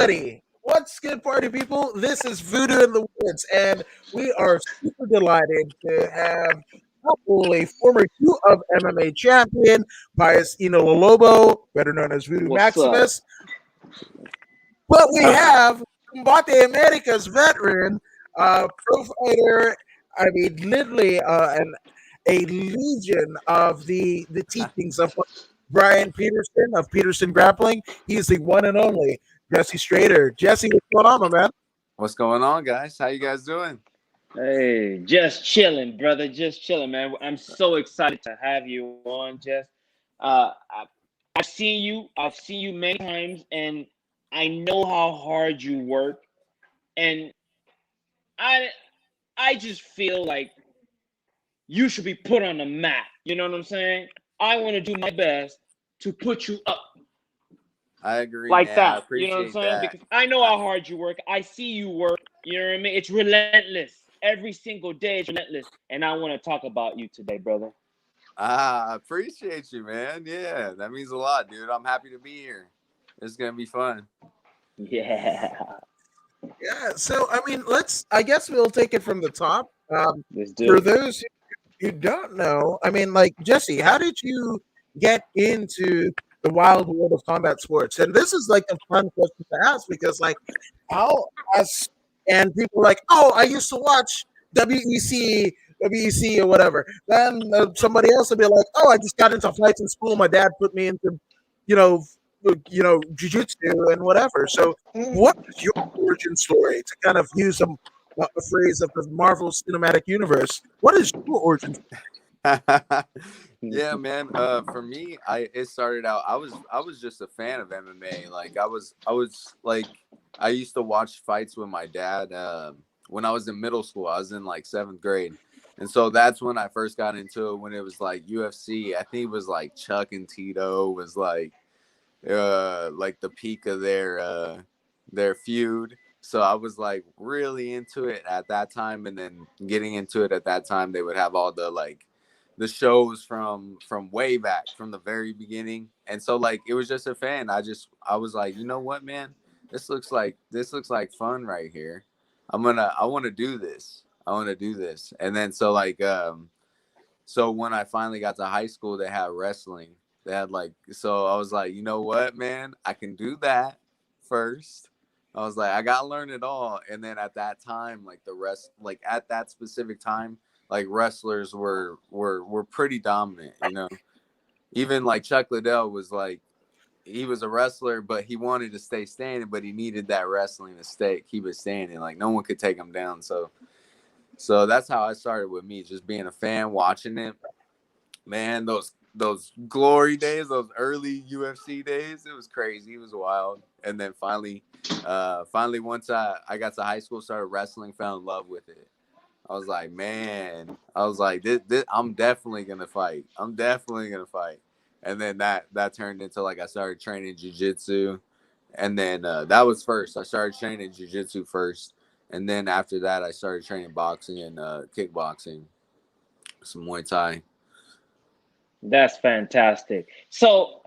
Alrighty. What's good, party people? This is Voodoo in the Woods, and we are super delighted to have not only former U of MMA champion Pius Eno Lobo, better known as Voodoo What's up? Maximus, but we have Combate America's veteran, pro fighter. I mean, literally, a legion of the teachings of Brian Peterson of Peterson Grappling. He's the one and only Jesse Strader. Jesse, what's going on, my man? What's going on, guys? How you guys doing? Hey, just chilling, brother. Just chilling, man. I'm so excited to have you on, Jess. I've seen you. I've seen you many times, and I know how hard you work. And I, I just feel like you should be put on the map. You know what I'm saying? I want to do my best to put you up I agree, like man. I that. You appreciate know what I'm saying? that. Because I know how hard you work. I see you work. You know what I mean? It's relentless. Every single day is relentless. And I want to talk about you today, brother. I appreciate you, man. Yeah, that means a lot, dude. I'm happy to be here. It's gonna be fun. Yeah. Yeah. So, I mean, I guess we'll take it from the top. Let's do For it. those who don't know, I mean, like, Jesse, how did you get into the wild world of combat sports? And this is like a fun question to ask because, like, how us and people are like, oh, I used to watch WEC or whatever. Then somebody else will be like, oh, I just got into fights in school. My dad put me into, you know, jujitsu and whatever. So, what is your origin story? To kind of use a phrase of the Marvel Cinematic Universe. What is your origin? Yeah, man. For me, it started out. I was just a fan of MMA. Like I was like I used to watch fights with my dad. When I was in middle school, I was in like 7th grade, and so that's when I first got into it. When it was like UFC, I think it was like Chuck and Tito was like the peak of their feud. So I was like really into it at that time, and then getting into it at that time, they would have all the shows from way back from the very beginning. And so like it was just a fan. I was like, you know what, man, this looks like fun right here. I want to do this. I want to do this. And then so when I finally got to high school, they had wrestling. They had so I was like, you know what, man, I can do that first. I was like, I gotta learn it all. And then at that time, at that specific time, like wrestlers were pretty dominant, you know. Even like Chuck Liddell was like, he was a wrestler, but he wanted to stay standing, but he needed that wrestling to keep it standing. Like no one could take him down. So that's how I started with me, just being a fan, watching it. Man, those glory days, those early UFC days, it was crazy. It was wild. And then finally once I got to high school, started wrestling, fell in love with it. I was like, man, this, I'm definitely gonna fight. I'm definitely gonna fight. And then that turned into like I started training jiu-jitsu. And then that was first. I started training jiu-jitsu first. And then after that, I started training boxing and kickboxing, some Muay Thai. That's fantastic. So,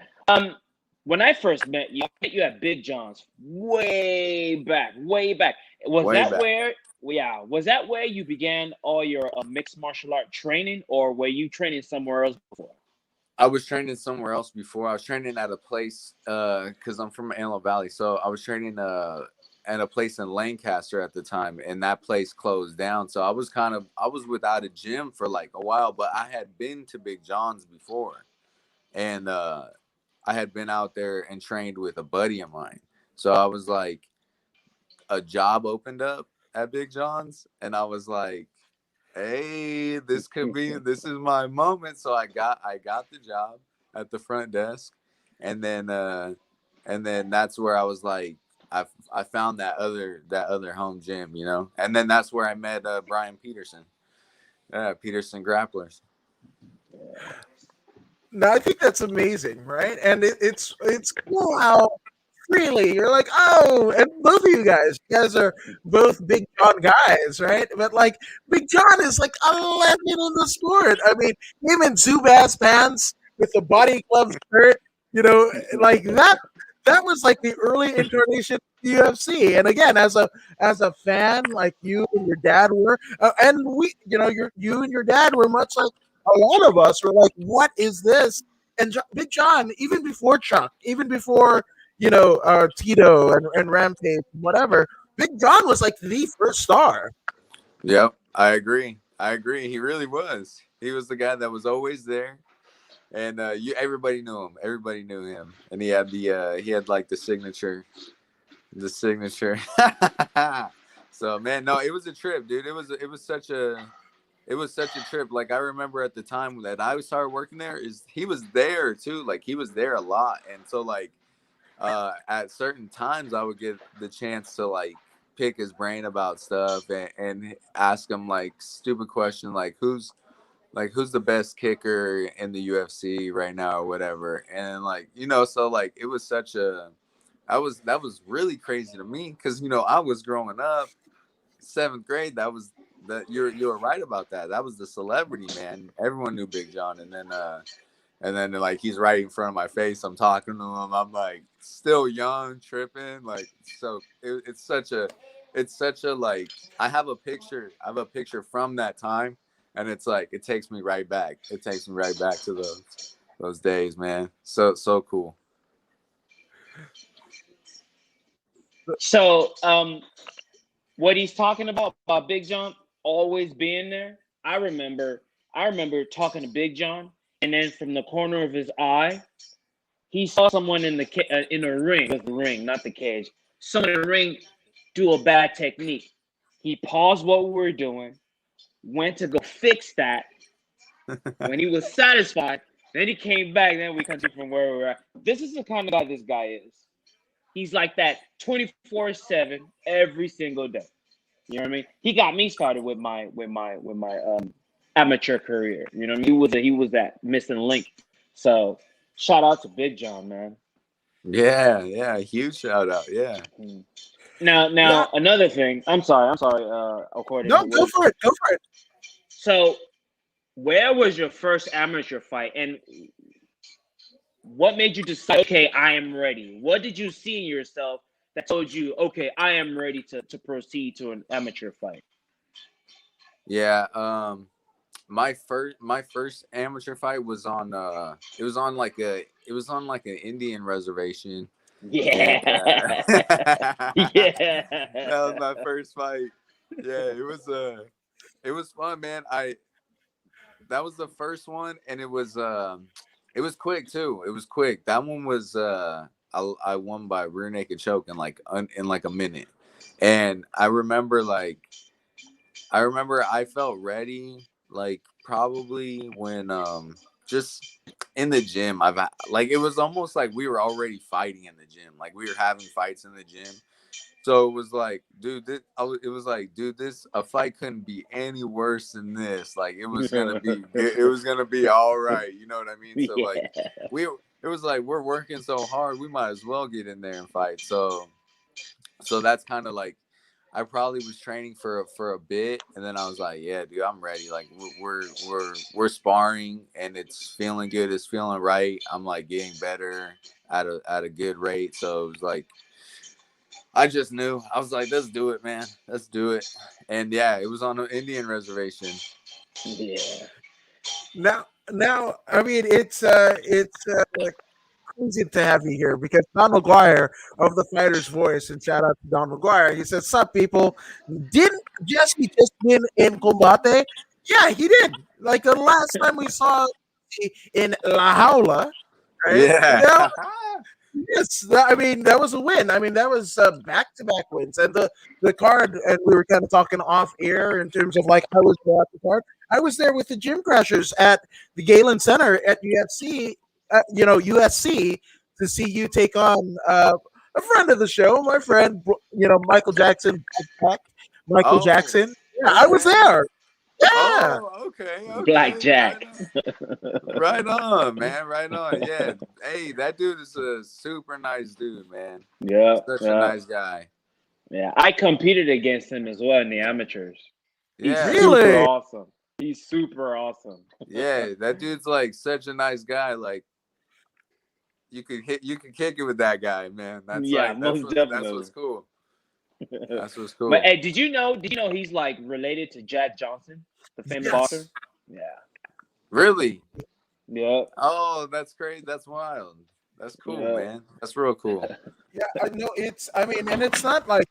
when I first met you at Big John's way back, way back. Was Way that back. where, yeah, was that where you began all your mixed martial art training, or were you training somewhere else before? I was training somewhere else before. I was training at a place because I'm from Antelope Valley. So I was training at a place in Lancaster at the time, and that place closed down. So I was without a gym for like a while, but I had been to Big John's before, and I had been out there and trained with a buddy of mine. So I was like, a job opened up at Big John's, and I was like, hey, this is my moment. So I got the job at the front desk, and then that's where I was like, I found that other home gym, you know. And then that's where I met Brian Peterson, Peterson Grapplers. No, I think that's amazing, right? And it's cool how freely you're like, oh, and both of you guys are both Big John guys, right? But like Big John is like a legend in the sport. I mean, him in Zubaz pants with the body glove shirt, like that. that was like the early incarnation of the UFC. And again, as a fan, like you and your dad were, and we, you and your dad were much like a lot of us were like, what is this? And Big John, even before Chuck, even before Tito and Rampage, whatever, Big John was like the first star. Yep, I agree. I agree. He really was. He was the guy that was always there, and everybody knew him. Everybody knew him, and he had like the signature. So man, no, it was a trip, dude. It was such a trip. Like I remember at the time that I started working there, is he was there too. Like he was there a lot, and so like at certain times I would get the chance to like pick his brain about stuff and ask him like stupid question like who's the best kicker in the UFC right now or whatever. And like, so like it was such a that was really crazy to me because I was growing up seventh grade. That was that you're right about that. That was the celebrity, man. Everyone knew Big John, and then like he's right in front of my face. I'm talking to him. I'm like still young, tripping. Like so, it's such a like. I have a picture. I have a picture from that time, and it's like it takes me right back. It takes me right back to those days, man. So cool. So, what he's talking about Big John always being there. I remember talking to Big John, and then from the corner of his eye, he saw someone in a ring. It was the ring, not the cage. Someone in the ring do a bad technique. He paused what we were doing, went to go fix that. When he was satisfied, then he came back. Then we continued from where we were at. This is the kind of guy this guy is. He's like that 24/7 every single day. You know what I mean? He got me started with my amateur career. You know what I mean? He was that missing link. So shout out to Big John, man. Yeah, huge shout out. Yeah. Yeah, Now another thing. I'm sorry. According no, to go what. for it, go for it. So where was your first amateur fight, and what made you decide? Okay, I am ready. What did you see in yourself that told you, okay, I am ready to proceed to an amateur fight? Yeah. My first amateur fight was on it was on like an Indian reservation, and Yeah, that was yeah, my first fight. Yeah, it was fun, man. I That was the first one, and it was quick too. It was quick. That one was I won by rear naked choke in in like a minute, and I remember I felt ready like probably when just in the gym. Like it was almost like we were already fighting in the gym. Like we were having fights in the gym. So it was like, dude, it was like, dude, this a fight couldn't be any worse than this. Like it was gonna be good. It was gonna be all right. You know what I mean? So like yeah. it was like we're working so hard, we might as well get in there and fight. So that's kind of like I probably was training for a bit, and then I was like, yeah, dude, I'm ready. Like we're sparring, and it's feeling good. It's feeling right. I'm like getting better at a good rate. So it was like I just knew. I was like, let's do it, man. Let's do it. And yeah, it was on an Indian reservation. Yeah. Now, I mean, it's crazy to have you here because Don McGuire of the Fighter's Voice, and shout out to Don McGuire. He says, "Sup, people? Didn't Jesse just win in Combate? Yeah, he did. Like the last time we saw in La Jaula, right? Yeah. Now, yes, I mean that was a win. I mean that was back-to-back wins, and the card. And we were kind of talking off air in terms of like I was there at the card. I was there with the Gym Crashers at the Galen Center at UFC, USC, to see you take on a friend of the show, my friend, Michael Jackson, Michael Oh, Jackson. Yeah, I was okay. there. Yeah, Oh, okay, okay. Blackjack. Right on, man. Right on. Yeah. Hey, that dude is a super nice dude, man. Yeah, Such a yeah, nice guy. yeah. I competed against him as well in the amateurs. He's Yeah. super really. awesome. He's super awesome. Yeah. That dude's like such a nice guy. Like, you could kick it with that guy, man. That's Yeah, like most that's what's definitely. cool. That's what's But cool. hey, did you know he's like related to Jack Johnson, the famous boxer? Yes. Yeah. Really? Yeah. Oh, that's crazy. That's wild. That's cool, Yeah. man. That's real cool. Yeah, I know it's. I mean, and it's not like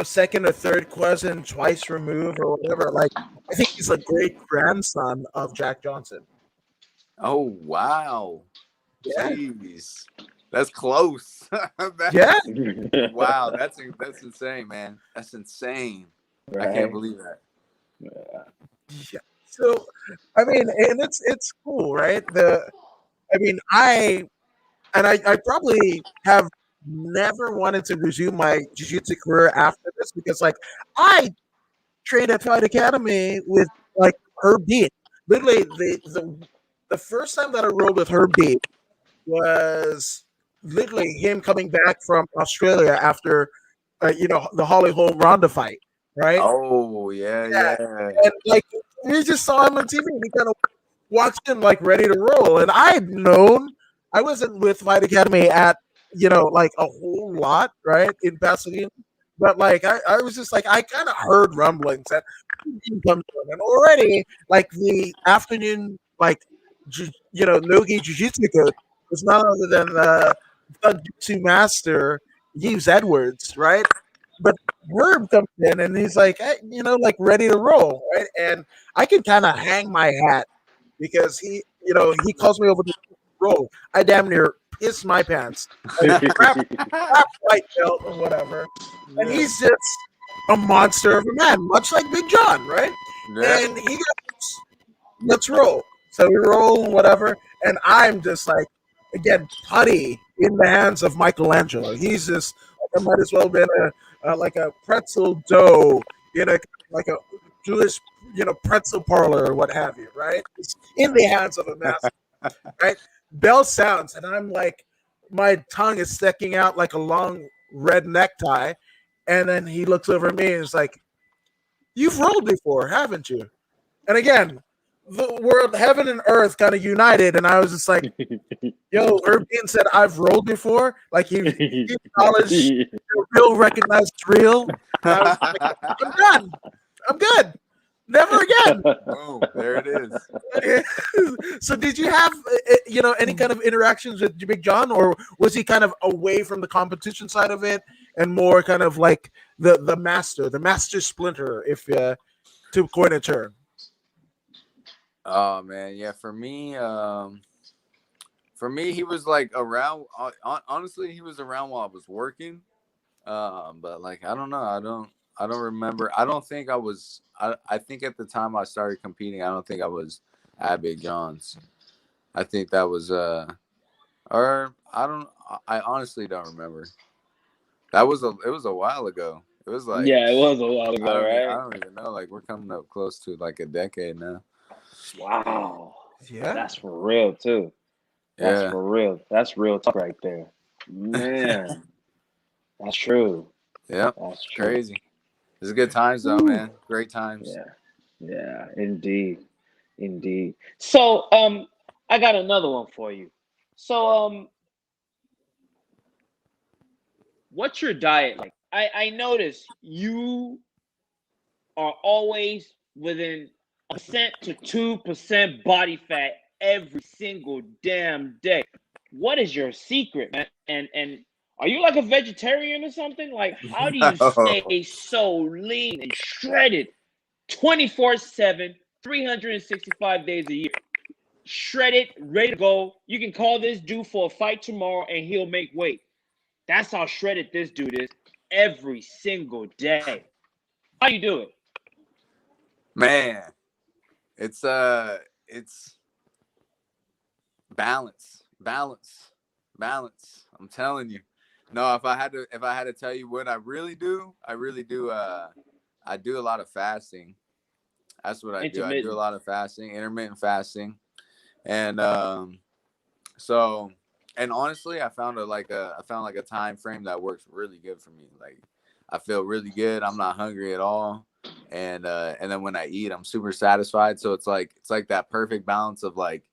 second or third cousin, twice removed or whatever. Like, I think he's a great grandson of Jack Johnson. Oh wow. Yeah, Jeez. That's close. yeah, Wow, that's insane, man. That's insane. I can't Right. believe that. yeah. So, I mean, and it's cool, right? I mean, I probably have never wanted to resume my jiu-jitsu career after this because, like, I trained at Fight Academy with like Herb Dean. Literally, the first time that I rolled with Herb Dean was literally him coming back from Australia after, the Holly Holm Ronda fight, right? Oh yeah, Yeah, yeah. and like we just saw him on TV. We kind of watched him like ready to roll, and I'd known I wasn't with Fight Academy at like a whole lot, right, in Pasadena. But like I was just like I kind of heard rumblings that he didn't come to him, and already like the afternoon like nogi jiu-jitsu coach was none other than the jiu-jitsu master Yves Edwards, right? But Herb comes in and he's like, hey, like ready to roll, right? And I can kind of hang my hat because he calls me over to roll. I damn near piss my pants. A crap white belt or whatever. And Yeah. he's just a monster of a man, much like Big John, right? Yeah. And he goes, let's roll. So we roll, whatever. And I'm just like, again, putty in the hands of Michelangelo. He's just, like, I might as well have been like a pretzel dough in a, like a Jewish, pretzel parlor or what have you, right? It's in the hands of a master, right? Bell sounds, and I'm like, my tongue is sticking out like a long red necktie. And then he looks over at me and is like, you've rolled before, haven't you? And again, the world, heaven and earth kind of united. And I was just like, yo, Herb Dean said, I've rolled before. Like, he acknowledged real, recognized real. And I was like, I'm done. I'm good. Never again. Boom. There it is. So did you have any kind of interactions with Big John, or was he kind of away from the competition side of it and more kind of like the master splinter, if to coin a term? Oh man, yeah. For me, he was like around. Honestly, he was around while I was working. But like I don't know. I don't remember. I don't think I was. I think at the time I started competing, I don't think I was at Big John's. I think that was or I don't. I honestly don't remember. It was a while ago. It was like Yeah, it was a while I ago, don't I right? don't even know. Like we're coming up close to like a decade now. Wow. Yeah. That's for real too. That's Yeah. for real. That's real talk right there. Man, that's true. Yep. That's true. Crazy. It's good times though, Whew. man. Great times. Yeah. Yeah, indeed. Indeed. So, I got another one for you. So, what's your diet like? I notice you are always within 1% to 2% body fat every single damn day. What is your secret, man? And are you like a vegetarian or something? Like, how do you No. stay so lean and shredded 24/7, 365 days a year? Shredded, ready to go. You can call this dude for a fight tomorrow and he'll make weight. That's how shredded this dude is every single day. How do you do it? Man, it's it's balance, balance, balance. I'm telling you. No, if I had to tell you what I really do I do a lot of fasting. That's what I do. I do a Intermittent. lot of fasting, intermittent fasting. And so and honestly, I found like a time frame that works really good for me. Like I feel really good. I'm not hungry at all. And then when I eat, I'm super satisfied. So it's like that perfect balance of like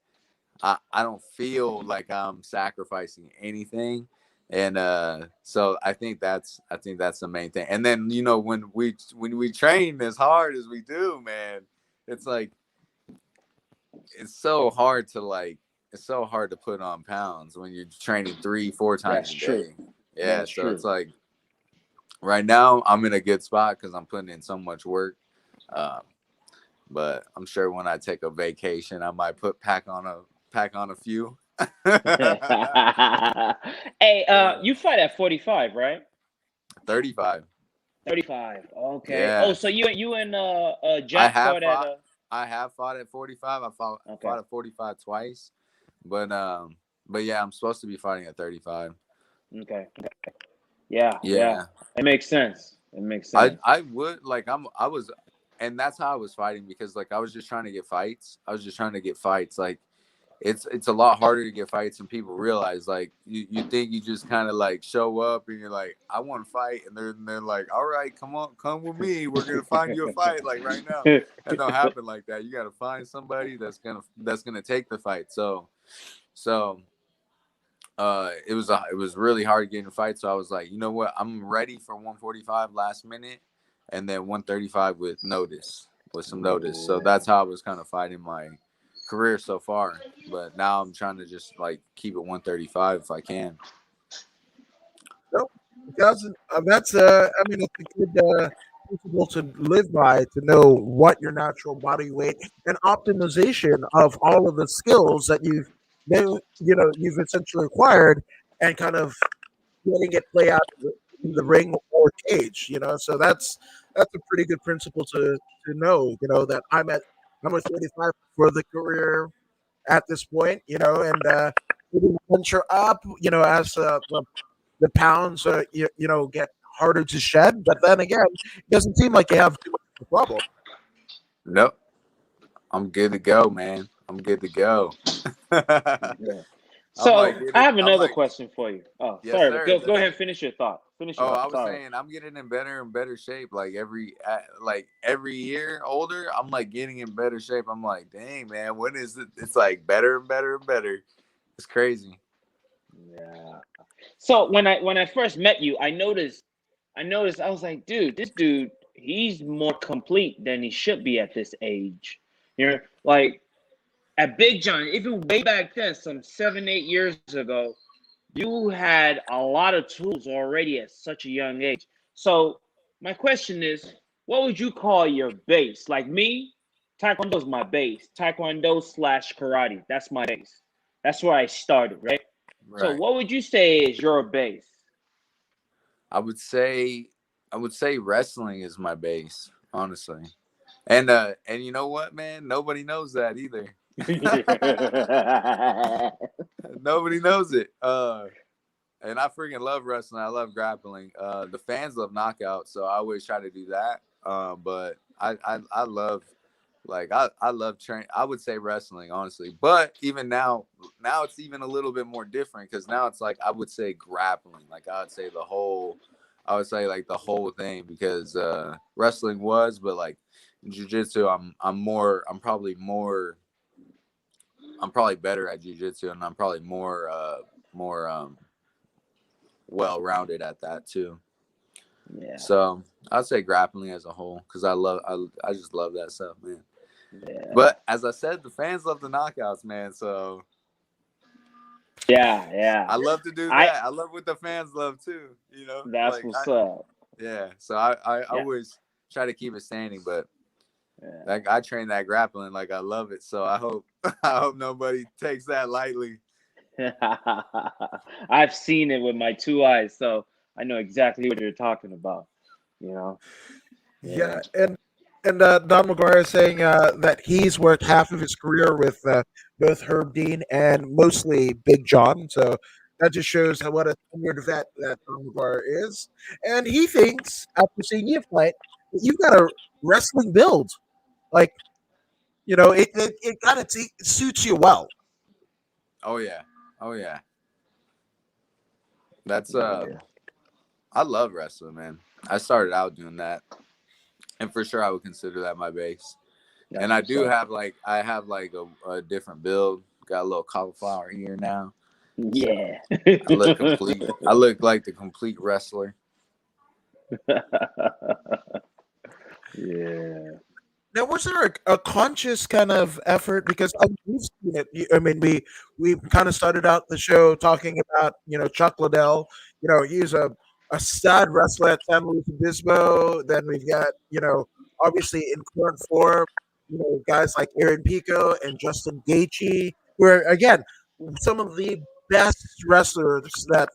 I don't feel like I'm sacrificing anything. And so I think that's the main thing. And then when we train as hard as we do, man, it's like it's so hard to like it's so hard to put on pounds when you're training 3-4 times That's a true. day. Yeah, That's so it's true. like right now I'm in a good spot because I'm putting in so much work. Um, but I'm sure when I take a vacation, I might pack on a few. Hey, Yeah. you fight at 45, right? 35. 35. Okay. Oh, Yeah. so you and I Jack have fought at fought. I have fought at 45. I fought okay. at 45 twice, but but yeah, I'm supposed to be fighting at 35. Okay. Yeah, yeah. Yeah. It makes sense. It makes I sense. I would like I was, and that's how I was fighting because like I was just trying to get fights. I was just trying to get fights. Like it's a lot harder to get fights than people realize. Like you think you just kind of like show up and you're like, I want to fight, and they're like, all right, come on, come with me. We're gonna find you a fight like right now. That don't happen like that. You gotta find somebody that's gonna take the fight. So it was really hard getting a fight. So I was like, you know what, I'm ready for 145 last minute, and then 135 with some notice. So Ooh. that's how I was kind of fighting my career so far. But now I'm trying to just like keep it 135 if I can. Nope. Because that's I mean, it's a good principle to live by to know what your natural body weight and optimization of all of the skills that you've essentially acquired, and kind of letting it play out in the ring or cage. So that's a pretty good principle to know. That I'm at 35 for the career at this point. And maybe venture up. As the pounds get harder to shed. But then again, it doesn't seem like you have too much of a problem. Nope, I'm good to go, man. I'm good to go. Yeah. I'm like So I getting. have I'm another like, question for you. Oh, yes, sorry. sir. Go ahead and finish your thought. Finish your Oh, thought. I was Sorry. saying I'm getting in better and better shape. Like every year older, I'm like getting in better shape. I'm like, dang man, when is it? It's like better and better and better. It's crazy. Yeah. So when I first met you, I noticed I was like, dude, he's more complete than he should be at this age. Like at Big John, even way back then, some 7, 8 years ago, you had a lot of tools already at such a young age. So my question is, what would you call your base? Like me, Taekwondo's my base. Taekwondo slash karate. That's my base. That's where I started, right? So Right. what would you say is your base? I would say I would say wrestling is my base, honestly. And you know what, man? Nobody knows that either. Nobody knows it. And I freaking love wrestling. I love grappling. The fans love knockout, so I always try to do that. But I love I love train. I would say wrestling, honestly. But even now it's even a little bit more different because now it's like I would say grappling. Like I would say like the whole thing because wrestling was, but like jiu-jitsu, I'm probably better at jiu-jitsu, and I'm probably more well rounded at that too. Yeah, So I'd say grappling as a whole because I just love that stuff, man. yeah, But as I said, the fans love the knockouts, man. So yeah, yeah. I love to do I that. I love what the fans love too. That's Like what's up. yeah. So I Yeah, always try to keep it standing, but yeah. like I train that grappling like I love it. So I hope I hope nobody takes that lightly. I've seen it with my two eyes, so I know exactly what you're talking about. You know? Yeah. Yeah, and Don McGuire is saying that he's worked half of his career with both Herb Dean and mostly Big John. So that just shows what a tenured vet that Don McGuire is. And he thinks, after seeing you fight, that you've got a wrestling build. Like, it kind of suits you well. Oh yeah. Oh yeah. That's Yeah. I love wrestling, man. I started out doing that, and for sure I would consider that my base. And That's I what's do up. have I have like a different build got a little cauliflower ear now. So Yeah. I look complete. I look like the complete wrestler. Yeah. Now, was there a conscious kind of effort? Because we've seen it. I mean, we kind of started out the show talking about Chuck Liddell. He's a stud wrestler at San Luis Obispo. Then we've got obviously in current form, guys like Aaron Pico and Justin Gaethje, who are again some of the best wrestlers that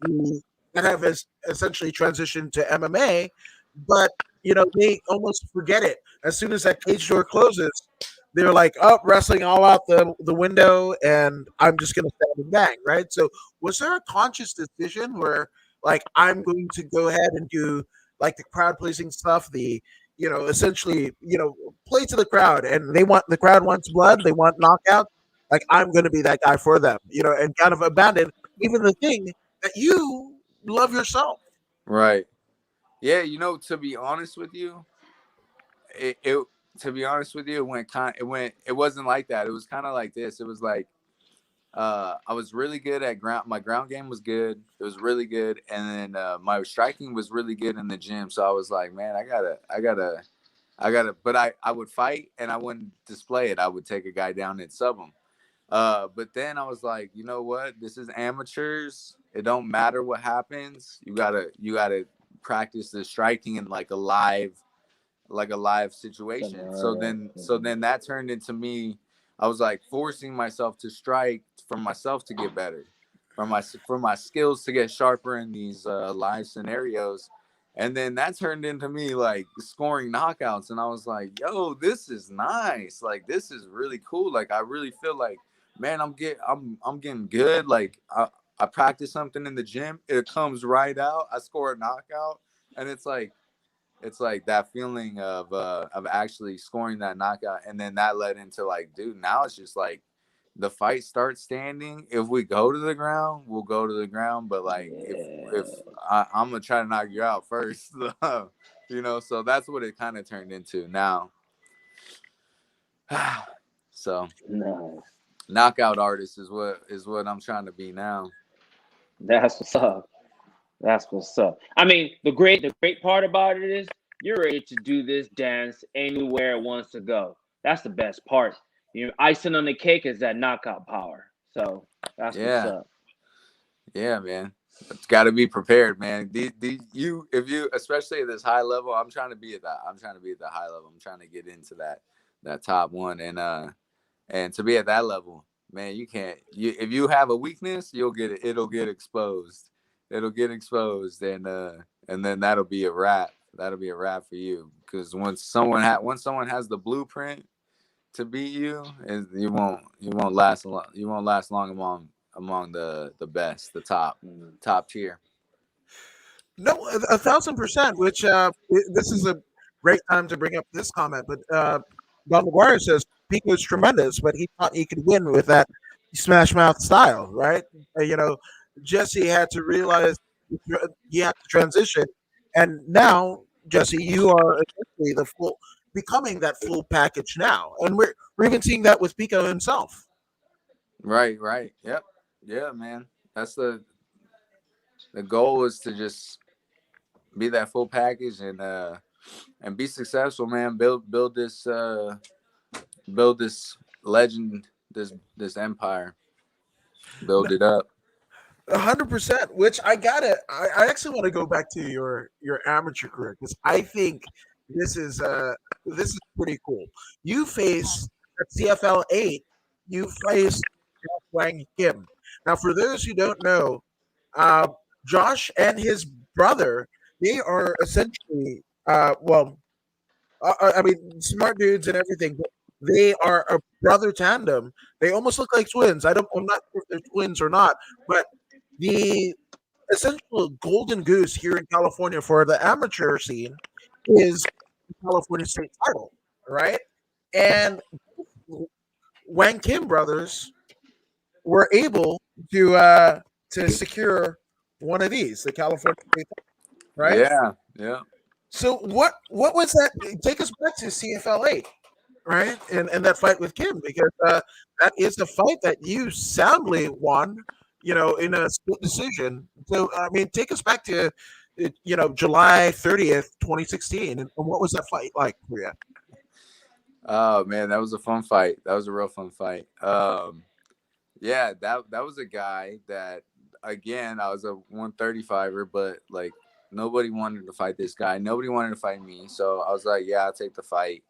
have essentially transitioned to MMA. But they almost forget it as soon as that cage door closes. They're like, "Oh, wrestling all out the window, and I'm just going to stand and bang." Right. So, was there a conscious decision where, like, I'm going to go ahead and do like the crowd pleasing stuff, essentially, play to the crowd, and the crowd wants blood, they want knockouts. Like, I'm going to be that guy for them, and kind of abandon even the thing that you love yourself. Right. Yeah. To be honest with you, it to be honest with you, it wasn't like that. It was kind of like this. It was like I was really good at ground. My ground game was good. It was really good, and then my striking was really good in the gym. So I was like, man, I gotta. But I would fight, and I wouldn't display it. I would take a guy down and sub him. But then I was like, you know what? This is amateurs. It don't matter what happens. You gotta practice the striking in like a live situation. So Scenario. then so then that turned into me. I was like forcing myself to strike for myself to get better, for my skills to get sharper in these live scenarios. And then that turned into me like scoring knockouts, and I was like, "Yo, this is nice. Like, this is really cool. Like, I really feel like, man, I'm getting good. Like, I practice something in the gym, it comes right out. I score a knockout, and it's like that feeling of actually scoring that knockout, and then that led into like, dude, now it's just like the fight starts standing. If we go to the ground, we'll go to the ground, but like if Yeah. I'm gonna try to knock you out first. So that's what it kind of turned into now. So Nice. knockout artist is what I'm trying to be now. That's what's up. That's what's up. I mean, the great part about it is you're ready to do this dance anywhere it wants to go. That's the best part. Icing on the cake is that knockout power. So that's what's Yeah. up. Yeah, man. It's got to be prepared, man. If you, especially at this high level, I'm trying to be at that. I'm trying to be at the high level. I'm trying to get into that top one, and to be at that level, man, you can't. If you have a weakness, you'll get it. It'll get exposed. It'll get exposed, and then that'll be a wrap. That'll be a wrap for you. Because once someone has the blueprint to beat you, and you won't last long. You won't last long among the best, the Mm. top tier. No, 1,000%. Which this is a great time to bring up this comment. But Don McGuire says Pico's tremendous, but he thought he could win with that smash mouth style, right? Jesse had to realize he had to transition, and now Jesse, you are essentially becoming that full package now, and we're even seeing that with Pico himself. Right, right. Yep. Yeah, man. That's the goal is to just be that full package and be successful, man. Build this legend, this empire, build it up. 100%. Which I actually want to go back to your amateur career because I think this is uh this is pretty cool. You face at CFL 8. You face Josh Wang Kim. Now, for those who don't know, uh, Josh and his brother, they are essentially well, I mean, smart dudes and everything. But they are a brother tandem. They almost look like twins. I'm not sure if they're twins or not, but the essential golden goose here in California for the amateur scene is the California state title, right? And Wang Kim brothers were able to secure one of these, the California state title, right? Yeah, yeah. So what was that? Take us back to CFL 8. right? And that fight with Kim, because that is a fight that you soundly won, in a split decision. So I mean, take us back to July 30th, 2016, and what was that fight like for you? Oh man, that was a fun fight. That was a real fun fight. Yeah, that was a guy that, again, I was a 135er, but like nobody wanted to fight this guy. Nobody wanted to fight me. So I was like, yeah, I'll take the fight.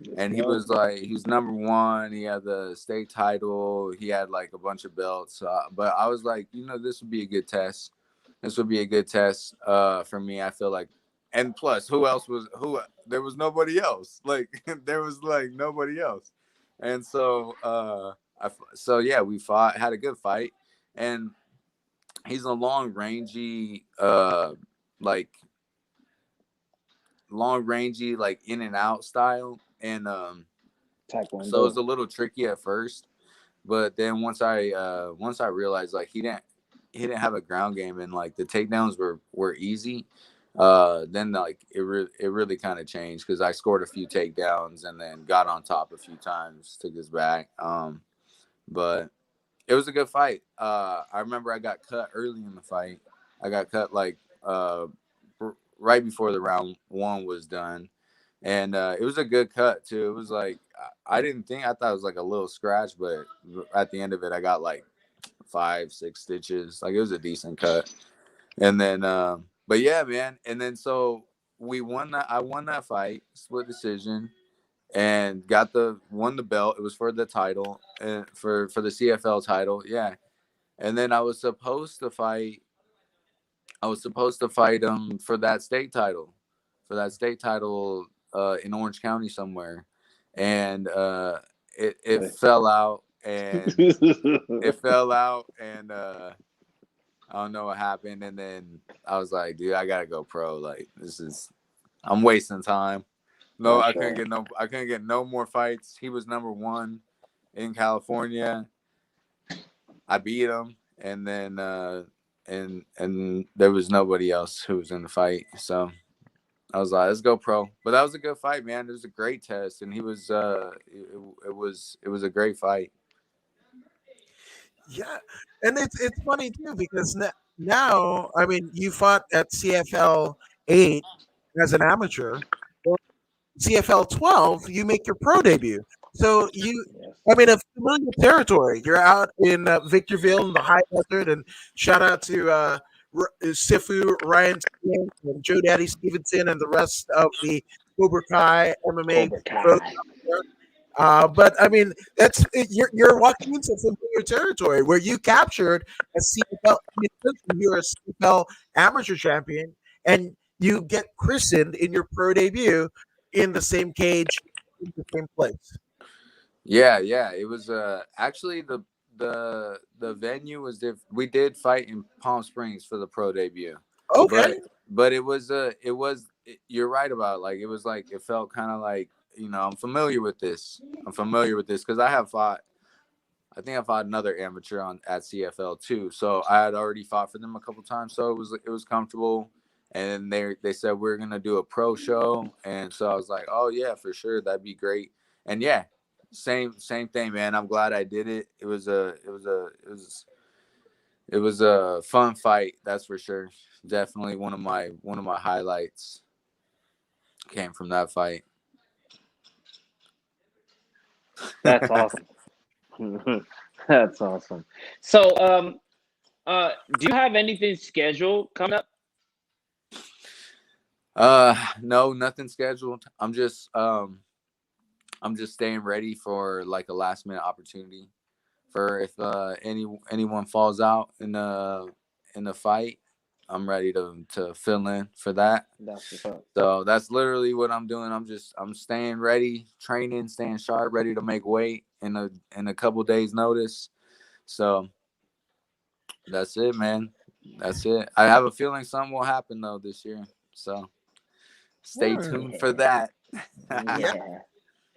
Let's And he go. was like, he was number one. He had the state title. He had like a bunch of belts. But I was like, this would be a good test. This would be a good test for me. I feel like, and plus, who else was who? There was nobody else. Like there was like nobody else. And so, so yeah, we fought, had a good fight, and he's a like long rangey, like in and out style, and so it was Taekwondo. a little tricky at first, but then once I realized like he didn't have a ground game, and like the takedowns were easy, then like it really kind of changed, because I scored a few takedowns and then got on top a few times, took his back. But it was a good fight. I remember I got cut early in the fight. I got cut like right before the round one was done, and it was a good cut too. It was like, I didn't think, I thought it was like a little scratch, but at the end of it, I got like 5-6 stitches. Like, it was a decent cut. And then, but yeah, man. And then so we won that. I won that fight, split decision, and won the belt. It was for the title, and for the CFL title. Yeah. And then I was supposed to fight him for that state title, in Orange County somewhere, and it fell out, and I don't know what happened. And then I was like, dude, I gotta go pro. Like, I'm wasting time. No, For I couldn't sure. get no more fights. He was number one in California. I beat him, and then and there was nobody else who was in the fight. So I was like, let's go pro. But that was a good fight, man. It was a great test, and he was it was a great fight. Yeah, and it's funny too, because now, I mean, you fought at CFL 8 as an amateur. Well, CFL 12, you make your pro debut. So Yes. I mean, a familiar territory. You're out in Victorville in the high desert, and shout out to Sifu, Ryan Smith, and Joe Daddy Stevenson, and the rest of the Cobra Kai MMA Cobra folks Kai. out there. But I mean, you're walking into familiar territory where you captured a CFL. I mean, essentially, you're a CFL amateur champion, and you get christened in your pro debut in the same cage, in the same place. Yeah, yeah. It was actually the venue was we did fight in Palm Springs for the pro debut, but Okay. you're right about it. Like, it was like, it felt kind of like, I'm familiar with this. I'm familiar with this because I think I fought another amateur on at CFL too. So I had already fought for them a couple times, so it was comfortable. And they said, we're gonna do a pro show, and so I was like, oh yeah, for sure, that'd be great. And yeah, same thing, man. I'm glad I did it. It was a fun fight, that's for sure. Definitely one of my highlights came from that fight. That's awesome. That's awesome. So, do you have anything scheduled coming up? No, nothing scheduled. I'm just staying ready for like a last minute opportunity, for if anyone falls out in the fight. I'm ready to fill in for that. That's what's up. So that's literally what I'm doing. I'm staying ready, training, staying sharp, ready to make weight in a couple days notice. So that's it, man. That's it. I have a feeling something will happen though this year. So stay Hmm. tuned for that. Yeah. Yeah.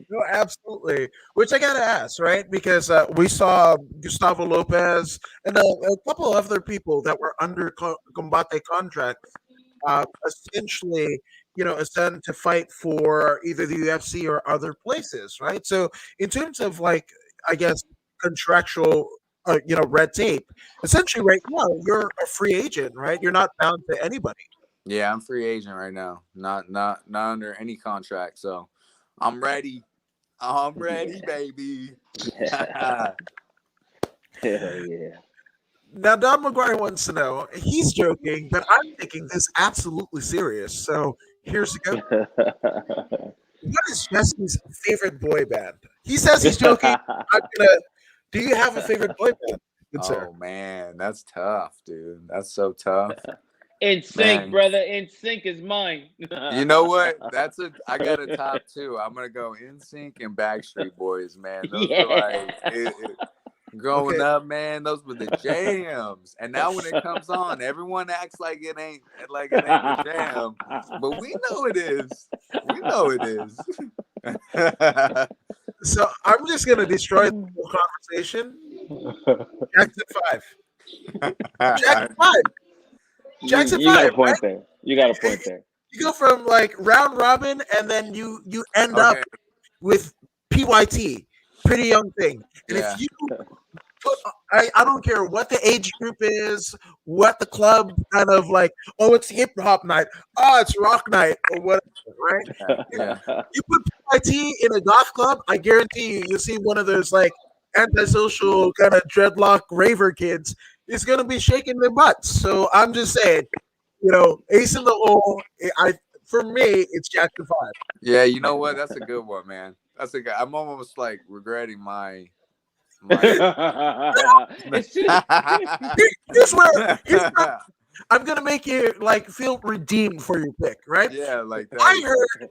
No, absolutely. Which I gotta ask, right? Because we saw Gustavo Lopez and a couple of other people that were under Combate contracts, essentially ascend to fight for either the UFC or other places, right? So in terms of like, I guess contractual, red tape, essentially right now you're a free agent, right? You're not bound to anybody. Yeah, I'm free agent right now. Not under any contract. So I'm ready. I'm ready, Yeah. baby. Hell yeah. Now, Don McGuire wants to know. He's joking, but I'm taking this absolutely serious. So here's the go. What is Jesse's favorite boy band? He says he's joking. I'm gonna. Do you have a favorite boy band, good sir? Oh man, that's tough, dude. That's so tough. In sync, Man, brother. In sync is mine. you know what? I got a top two. I'm gonna go NSYNC and Backstreet Boys, man. Those were like Yeah. growing Okay. up, man. Those were the jams. And now when it comes on, everyone acts like it ain't the jam. But we know it is. We know it is. So I'm just gonna destroy the whole conversation. Jackson Five. Jackson Five. Jackson You got Five. a point there. You got a point there. You go from like round robin, and then you end up Okay. with PYT, Pretty Young Thing. And Yeah. if you put, I don't care what the age group is, what the club kind of like, oh, it's hip hop night, oh, it's rock night, or whatever, right? Yeah. You put PYT in a goth club, I guarantee you'll see one of those like antisocial kind of dreadlock raver kids is going to be shaking their butts. So I'm just saying, Ace in the hole. For me, it's Jackson Five. Yeah, you know what? That's a good one, man. That's a good. I'm almost like regretting my It's too. Here's where I'm gonna make you like feel redeemed for your pick, right? Yeah, like I that. heard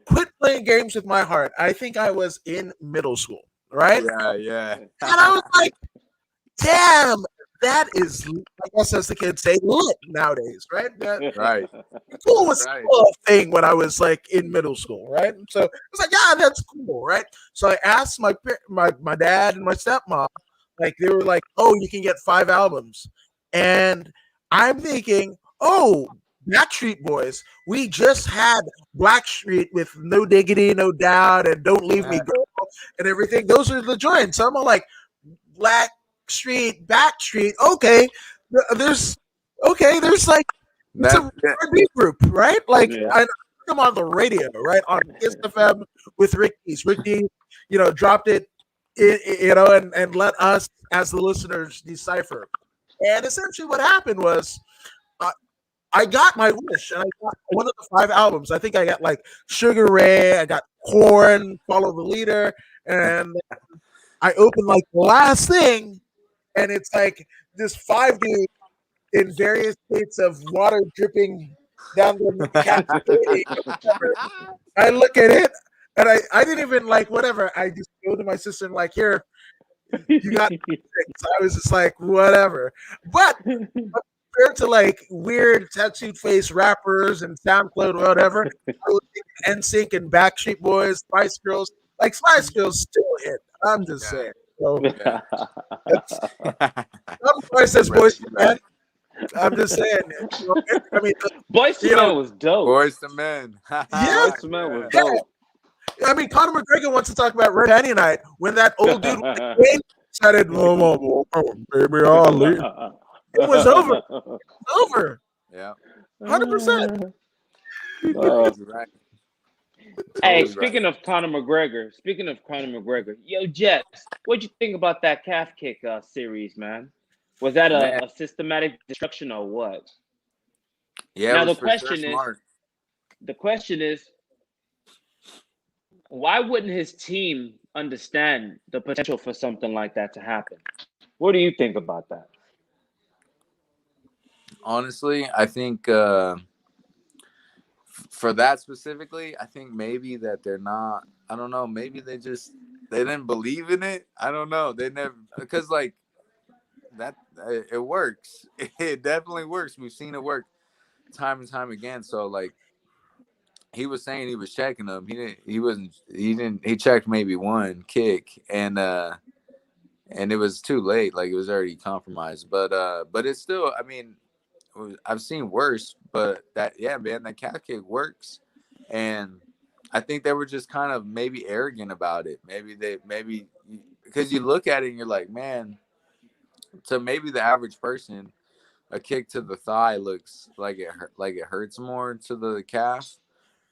quit playing games with my heart. I think I was in middle school, right? Yeah. And I was like, damn, that is, I guess as the kids say, lit nowadays, right? Right. Cool was Right. still a thing when I was like in middle school, right? So I was like, yeah, that's cool, right? So I asked my dad and my stepmom, like they were like, oh, you can get 5 albums, and I'm thinking, oh, Backstreet Boys, we just had Blackstreet with No Diggity, No Doubt, and Don't Leave Me Girl, and everything. Those are the joints. So I'm all like, Black Street, Backstreet. Okay, there's there's like it's a That R&B group, right? Like Yeah. I them on the radio, right on Kiss FM with Rick Dees. Rick Dees, dropped it, and let us as the listeners decipher. And essentially, what happened was uh, I got my wish, and I got one of the 5 albums. I think I got like Sugar Ray, I got Corn, Follow the Leader, and I opened like the last thing, and it's like this 5 dudes in various states of water dripping down the cat. I look at it, and I didn't even like whatever. I just go to my sister and like, here, you got things. I was just like, whatever. But compared to like weird tattooed face rappers and SoundCloud or whatever, I would think NSYNC and Backstreet Boys, Spice Girls, like Spice Girls still hit. I'm just saying. So yeah. that's Spice says boys to men. I'm just saying. I mean, Boyz II you know, Men was dope. Boys to Men. yeah, Boyz II Men was yeah. dope. I mean, Conor McGregor wants to talk about Red Danny Night when that old dude with the cane started, baby, Ali. It was over. Over. Yeah. 100%. Uh, Right. Hey, Totally right. speaking of Conor McGregor, yo, Jess, what'd you think about that calf kick series, man? Was that Man, a systematic destruction or what? yeah, it Now was for sure smart. the question is, why wouldn't his team understand the potential for something like that to happen? What do you think about that? Honestly, I think for that specifically, I think maybe that they're not. I don't know. Maybe they didn't believe in it. I don't know. They never because like that it works. It definitely works. We've seen it work time and time again. So like he was saying he was checking them. He checked maybe one kick and it was too late. Like it was already compromised. But it's still. I mean, I've seen worse, but that yeah, man, that calf kick works, and I think they were just kind of maybe arrogant about it. Maybe because you look at it and you're like, man, to maybe the average person, a kick to the thigh looks like it hurts more to the calf,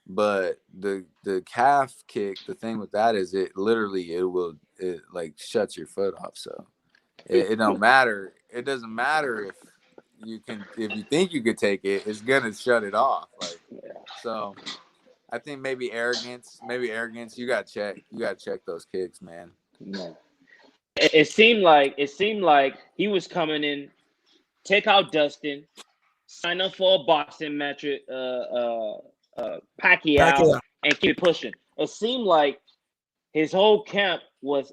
but the calf kick, the thing with that is it like shuts your foot off. So it don't matter. It doesn't matter if you think you could take it, it's gonna shut it off. Like so, I think maybe arrogance. You gotta check those kicks, man. No. It seemed like he was coming in, take out Dustin, sign up for a boxing match with Pacquiao, Pacquiao. and keep it pushing. It seemed like his whole camp was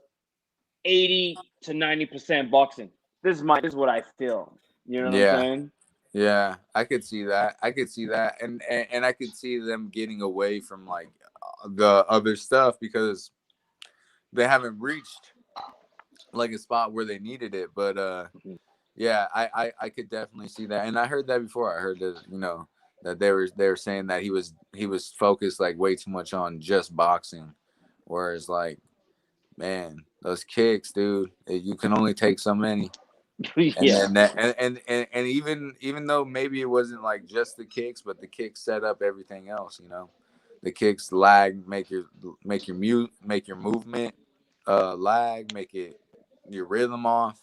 80 to 90% boxing. This is what I feel. You know what I'm Yeah, saying? yeah, I could see that. I could see that, and I could see them getting away from like the other stuff because they haven't reached like a spot where they needed it. But yeah, I could definitely see that, and I heard that before. I heard that that they were saying that he was focused like way too much on just boxing, whereas like man, those kicks, dude, you can only take so many. And Yeah. then that, and even though maybe it wasn't like just the kicks, but the kicks set up everything else. The kicks lag, make your movement lag, make it your rhythm off.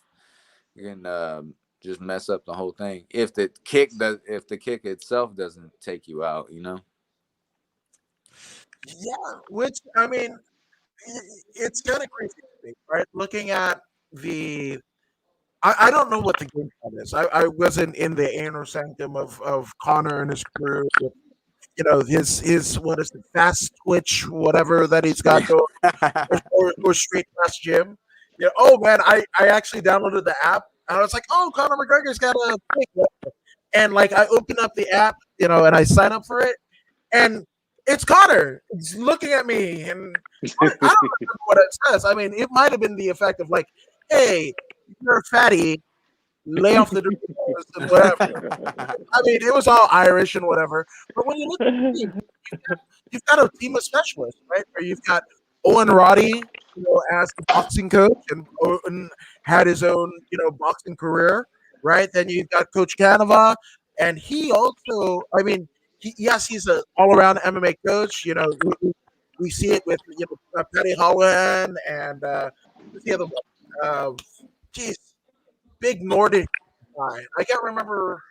You can just mess up the whole thing if the kick itself doesn't take you out. Yeah, which I mean, it's kind of crazy to me, right? Looking at the, I don't know what the game plan is. I wasn't in the inner sanctum of Connor and his crew. His what is it, fast twitch, whatever that he's got going, or straight fast gym. Yeah. Oh man, I actually downloaded the app and I was like, oh, Conor McGregor's got a pick. And like I open up the app, and I sign up for it, and it's Connor. He's looking at me, and I don't remember what it says. I mean, it might have been the effect of like, "Hey, you're a fatty, lay off the doors and whatever." I mean, it was all Irish and whatever. But when you look at the team, you've got a team of specialists, right? Where you've got Owen Roddy, as the boxing coach, and Owen had his own, boxing career, right? Then you've got Coach Canova, and he also, I mean, yes, he's an all-around MMA coach. We see it with Patty Holland and who's the other one? Geez, big Nordic guy. I can't remember.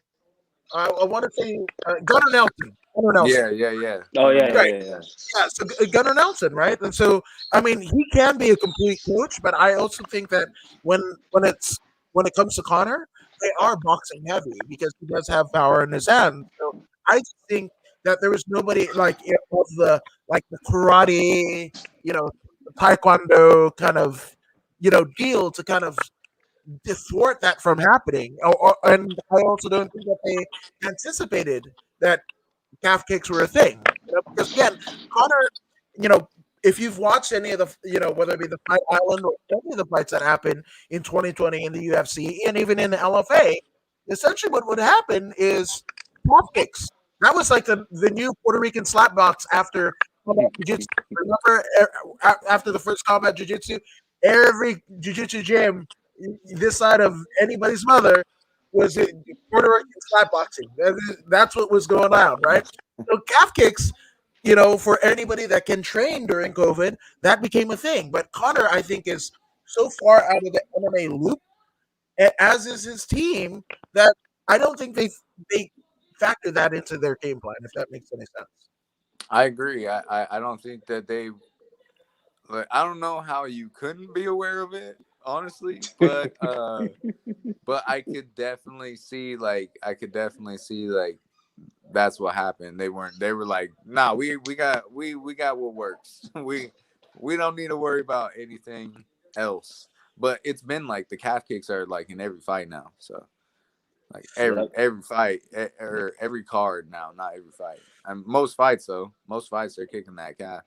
I want to say Gunnar Nelson. Gunnar Nelson. Yeah, yeah, yeah. Oh Gunnar yeah, yeah, Right. Nelson. yeah, yeah. Yeah, so Gunnar Nelson, right? And so, I mean, he can be a complete coach, but I also think that when it comes to Connor, they are boxing heavy because he does have power in his hand. So I just think that there was nobody like of the the karate, the taekwondo kind of deal to kind of to thwart that from happening. And I also don't think that they anticipated that calf kicks were a thing. Because again, Connor, you know, if you've watched any of the, whether it be the Fight Island or any of the fights that happened in 2020 in the UFC and even in the LFA, essentially what would happen is calf kicks. That was like the new Puerto Rican slap box after combat jiu-jitsu. Remember, after the first combat jiu-jitsu, every jiu-jitsu gym this side of anybody's mother was it Puerto Rican slap boxing. That's what was going on, right? So calf kicks, for anybody that can train during COVID, that became a thing. But Connor, I think, is so far out of the MMA loop, as is his team, that I don't think they factor that into their game plan. If that makes any sense. I agree. I don't think that they like I don't know how you couldn't be aware of it, honestly, but I could definitely see like that's what happened. They were like, nah, we got what works. We don't need to worry about anything else. But it's been like the calf kicks are like in every fight now. So like Yep. every fight or every card now, not every fight. And most fights though, most fights they're kicking that calf.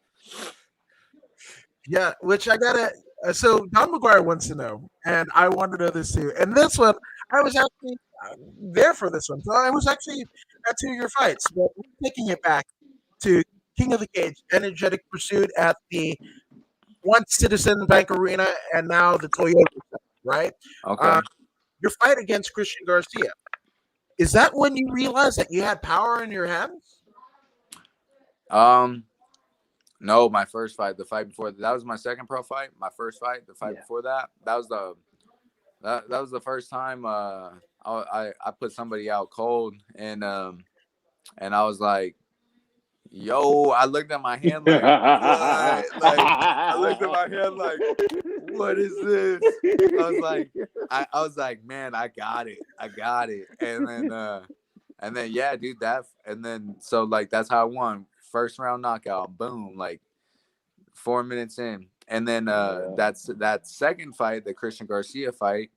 Yeah, which I gotta. So Don McGuire wants to know, and I want to know this too. And this one, I was asking. there for this one. So I was actually at two of your fights, but taking it back to King of the Cage, energetic pursuit at the once Citizen Bank Arena and now the Toyota, right? Uh, Okay. your fight against Christian Garcia. Is that when you realized that you had power in your hands? Um, no, my first fight, the fight before that was my second pro fight. My first fight, the fight Yeah. before that, that was the first time I put somebody out cold, and I was like, yo, I looked at my hand like, what? Like, I looked at my hand like, what is this? I was like, I was like, man, I got it. I got it. And then yeah, dude, and then so like that's how I won. First round knockout, boom, like 4 minutes in. And then Yeah. that second fight, the Christian Garcia fight,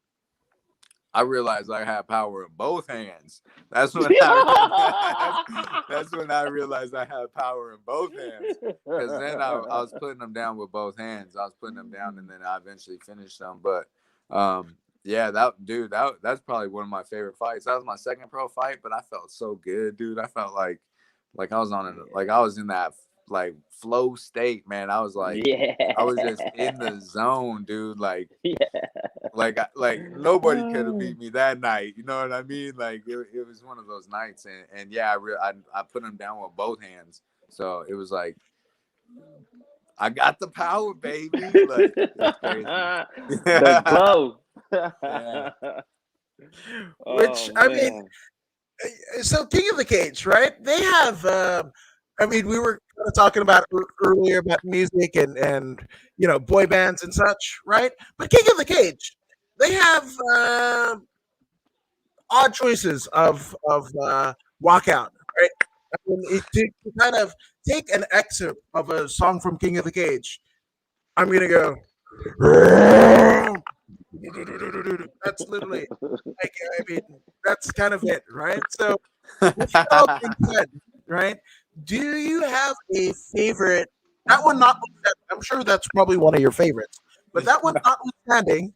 I realized I had power in both hands. That's when that's when I realized I had power in both hands. Because then I was putting them down with both hands. I was putting them down, and then I eventually finished them. But yeah, that's probably one of my favorite fights. That was my second pro fight, but I felt so good, dude. I felt like I was like I was in that like flow state, man. I was like Yeah. I was just in the zone, dude. Yeah. Like nobody could have beat me that night. You know what I mean? Like it was one of those nights, and yeah, I put him down with both hands. So it was like I got the power, baby. Like it's crazy. The glow. Yeah. Which Oh I mean, man. so King of the Cage, right? They have. I mean, we were kind of talking about earlier about music and boy bands and such, right? But King of the Cage, they have odd choices of walkout, right? I mean, to kind of take an excerpt of a song from King of the Cage, I'm gonna go. That's literally like I mean that's kind of it, right? So with that all being said, right? Do you have a favorite? That one not. I'm sure that's probably one of your favorites, but that one notwithstanding,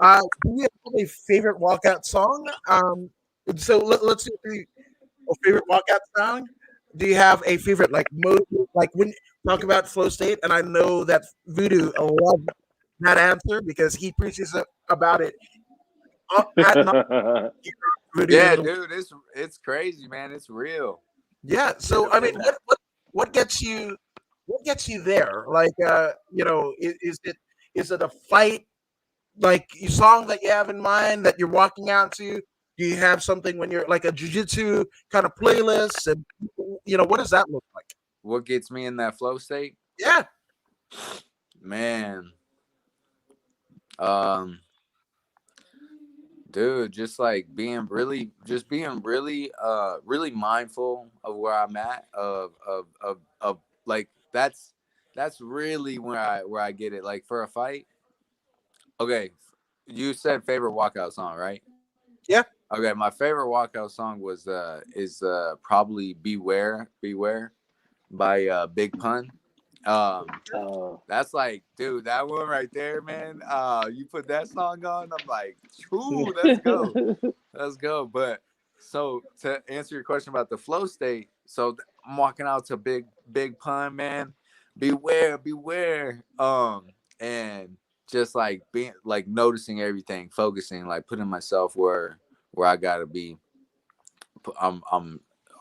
do you have a favorite walkout song? So let's see a favorite walkout song. Do you have a favorite like mode? Like when you talk about flow state, and I know that Voodoo loves that answer because he preaches about it at night. Voodoo in Yeah, the dude, it's crazy, man. It's real. yeah. So It, I mean, it, what gets you there? Like is it a fight like a song that you have in mind that you're walking out to? Do you have something when you're like a jujitsu kind of playlist? And what does that look like? what gets me in that flow state, Yeah. man? Um, dude, just like being really mindful of where I'm at, of like that's really where I get it. Like for a fight, okay, you said favorite walkout song, right? Yeah. Okay, my favorite walkout song is probably Beware by Big Pun. Um, Oh. that's like, dude, that one right there, man. You put that song on, I'm like, ooh, let's go. But so to answer your question about the flow state, so I'm walking out to Big Pun, man. Beware. And just like being like noticing everything, focusing, like putting myself where I gotta be. I'm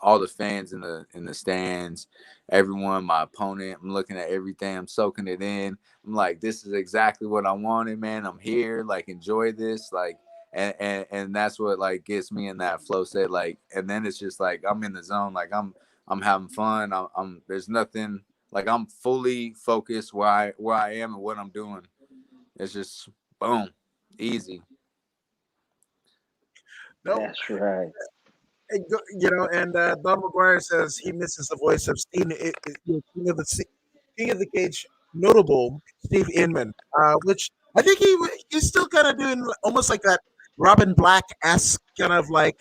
all the fans in the stands, everyone, my opponent. I'm looking at everything. I'm soaking it in. I'm like, this is exactly what I wanted, man. I'm here. Like, enjoy this. Like, and that's what like gets me in that flow state. Like, and then it's just like I'm in the zone. Like I'm having fun. I'm there's nothing like I'm fully focused where I am and what I'm doing. It's just boom, easy. No. That's right. And Don McGuire says he misses the voice of King of the Cage notable Steve Inman, which I think he's still kind of doing almost like that Robin Black esque kind of like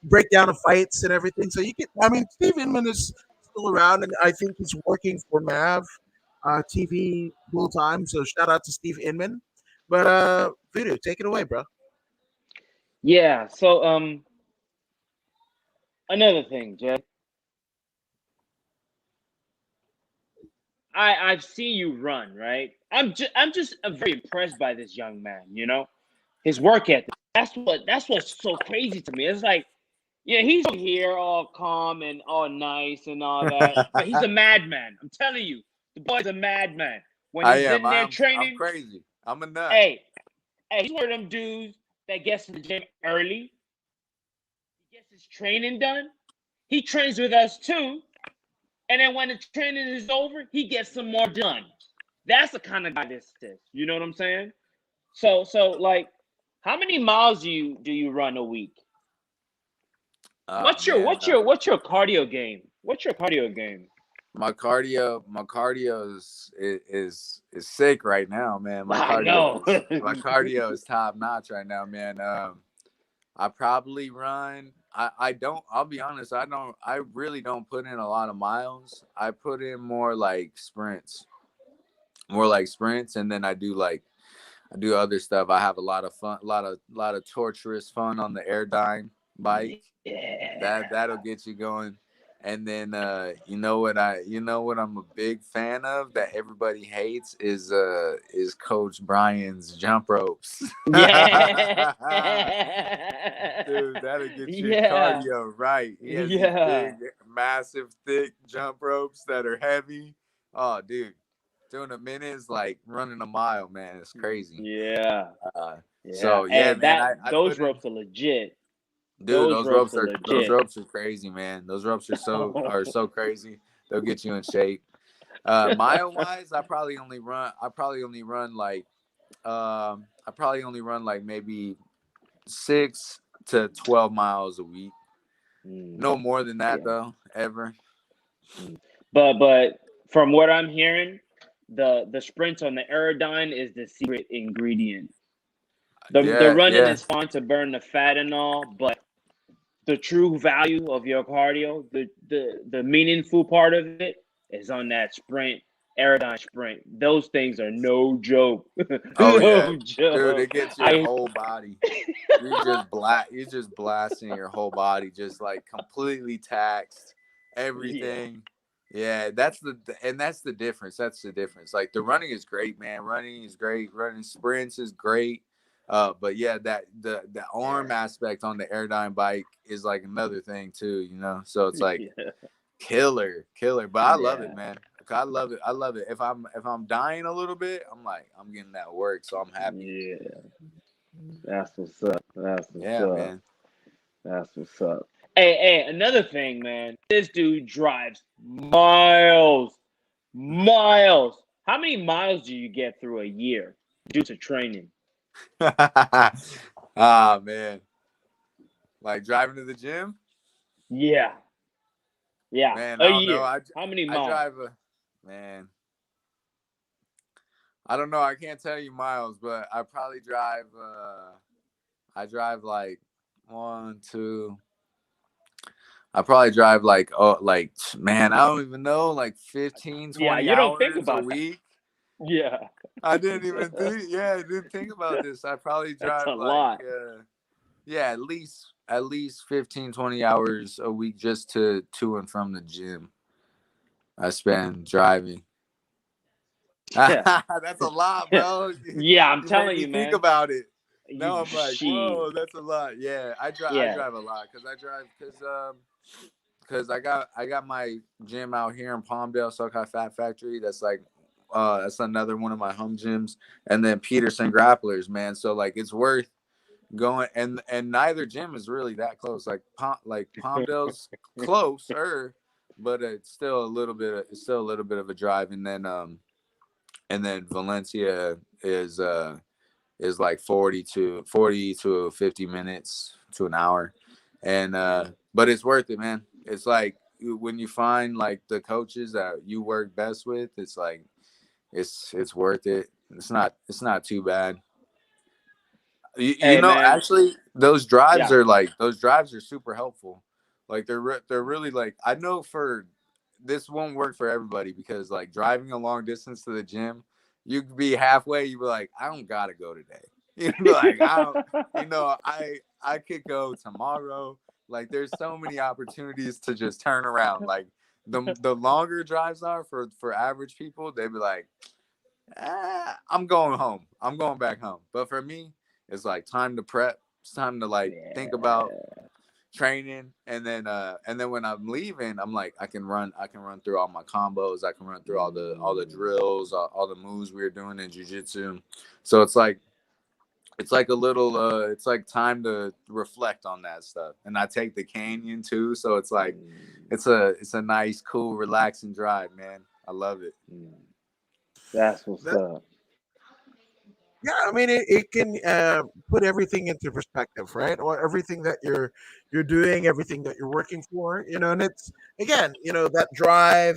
breakdown of fights and everything. So I mean, Steve Inman is still around, and I think he's working for Mav TV full time. So shout out to Steve Inman. But Voodoo, take it away, bro. Yeah. So another thing, Jeff. I've seen you run, right? I'm just very impressed by this young man. You know, his work ethic. That's what's so crazy to me. It's like, yeah, he's over here all calm and all nice and all that, but he's a madman. I'm telling you, the boy's a madman. When I he's am. in there I'm training, crazy. I'm a nut. hey, he's one of them dudes that gets to the gym early. He gets his training done. He trains with us too, and then when the training is over, he gets some more done. That's the kind of guy this is. You know what I'm saying? So like, how many miles do you run a week? Oh What's your man, what's your what's your cardio game? What's your cardio game? my cardio is sick right now, man. My I cardio know. is my cardio is top notch right now, man. I probably run. I don't. I'll be honest. I don't. I really don't put in a lot of miles. I put in more like sprints, and then I do other stuff. I have a lot of fun, lot of torturous fun on the Airdyne bike. Yeah. That'll get you going. And then you know what I'm a big fan of that everybody hates is Coach Brian's jump ropes. Yeah. Dude, that'll get your Yeah. cardio right. He has these Yeah. big, massive, thick jump ropes that are heavy. Oh, dude, doing a minute is like running a mile, man. It's crazy. Yeah. Uh, Yeah. so yeah, Hey, man, that I those put in. ropes are legit. Dude, Those ropes are those legit. ropes are crazy, man. Those ropes are so crazy. They'll get you in shape. Mile wise, I probably only run like maybe 6 to 12 miles a week. Mm, No more than that yeah. though, ever. Mm. But from what I'm hearing, the sprints on the Aerodyne is the secret ingredient. The Yeah, running yeah. is fun to burn the fat and all, but the true value of your cardio, the meaningful part of it is on that sprint, Aerodyne sprint. Those things are no joke. Oh yeah. No Dude, joke. it gets your I whole body. You're just blasting your whole body, just like completely taxed, Yeah. everything. Yeah, that's the difference. That's the difference. Like the running is great, man. Running is great. Running sprints is great. But yeah, that the arm Yeah. aspect on the Airdyne bike is like another thing too, you know. So it's like Yeah. killer. But I love it, Yeah. man. I love it. I love it. If I'm dying a little bit, I'm like I'm getting that work, so I'm happy. Yeah. That's what's up. That's what's Yeah, up. man. That's what's up. Hey, another thing, man. This dude drives miles, miles. How many miles do you get through a year due to training? Ah man, like driving to the gym, Yeah, yeah, man. a I don't know. year. How many I miles? drive a man. I don't know. I can't tell you miles, but I probably drive. I drive like one, two. I probably drive like man. I don't even know, like 15, Yeah, 20 you don't think hours a about that. week. Yeah, I didn't even think. Yeah, I didn't think about this. I probably that's drive a like lot. yeah, at least 15, 20 hours a week just to and from the gym. I spend driving. Yeah, That's a lot, bro. yeah. I'm You made telling me you, think man. about it. Now You I'm like, she. whoa, that's a lot. Yeah, I Yeah, drive a lot because I got my gym out here in Palmdale, SoCal Fat Factory. That's another one of my home gyms, and then Peterson Grapplers, man. So like it's worth going, and neither gym is really that close. Like Palmdale's closer, but it's still a little bit of a drive, and then Valencia is like 40 to 50 minutes to an hour, and but it's worth it, man. It's like when you find like the coaches that you work best with, it's like it's worth it. It's not too bad. You hey, know, man. actually, Yeah, those drives are super helpful. Like they're really like I know for this won't work for everybody because like driving a long distance to the gym, you could be halfway, you be like, I don't gotta go today. You be like, I don't, I could go tomorrow. Like there's so many opportunities to just turn around. Like the longer drives are for average people, they'd be like, I'm going home. I'm going back home. But for me, it's like time to prep. It's time to like think about Yeah. training, and then when I'm leaving, I'm like I can run through all my combos. I can run through all the drills, all the moves we were doing in jiu-jitsu. So it's like a little it's like time to reflect on that stuff. And I take the canyon too, so it's like it's a nice, cool, relaxing drive, man. I love it. That's what's That, up. yeah, I mean, it can put everything into perspective, right? Or everything that you're doing, everything that you're working for, and it's again, that drive,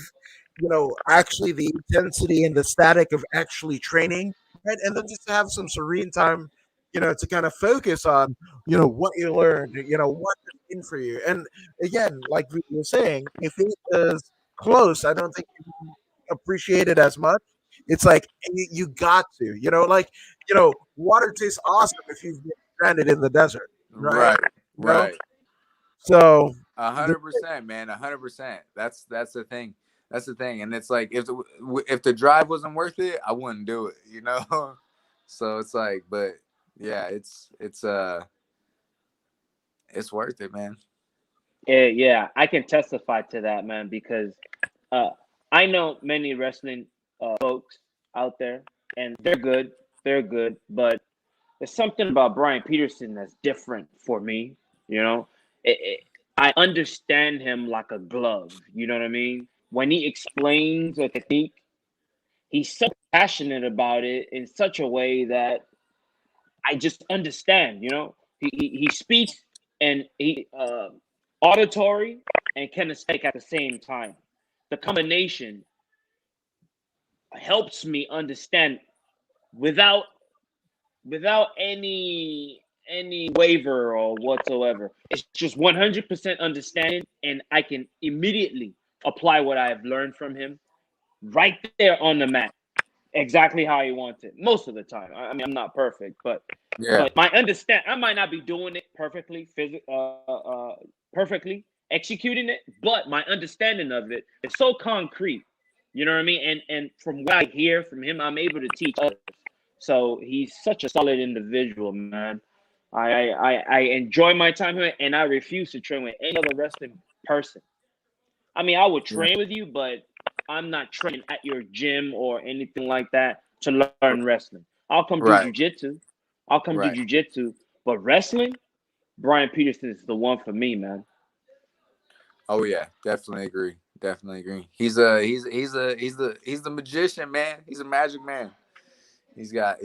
actually the intensity and the static of actually training, right? And then just to have some serene time, to kind of focus on, what you learned, what it's in for you. And again, like we were saying, if it is close, I don't think you appreciate it as much. It's like you got to, like, water tastes awesome if you've been stranded in the desert, right? Right, You know, right. so A the, 100%, man. 100%. That's the thing. That's the thing. And it's like if the drive wasn't worth it, I wouldn't do it. You know. So it's like, but yeah, it's worth it, man. Yeah, I can testify to that, man, because uh, I know many wrestling folks out there, and they're good. They're good, but there's something about Brian Peterson that's different for me. You know, I understand him like a glove. You know what I mean? When he explains a technique, he's so passionate about it in such a way that I just understand. You know, he speaks and he auditory and kinesthetic at the same time. The combination helps me understand without any waiver or whatsoever. It's just 100% understanding, and I can immediately apply what I have learned from him right there on the mat, exactly how he wants it. Most of the time, I mean, I'm not perfect, but Yeah. my understand, I might not be doing it perfectly, perfectly executing it, but my understanding of it is so concrete. You know what I mean? And from what I hear from him, I'm able to teach others. So he's such a solid individual, man. I enjoy my time here, and I refuse to train with any other wrestling person. I mean, I would Yeah. train with you, but I'm not training at your gym or anything like that to learn wrestling. I'll come do Right. jujitsu. I'll come do Right. jujitsu, but wrestling, Brian Peterson is the one for me, man. Oh yeah, definitely agree. Definitely agree. He's the magician, man. He's a magic man. He's got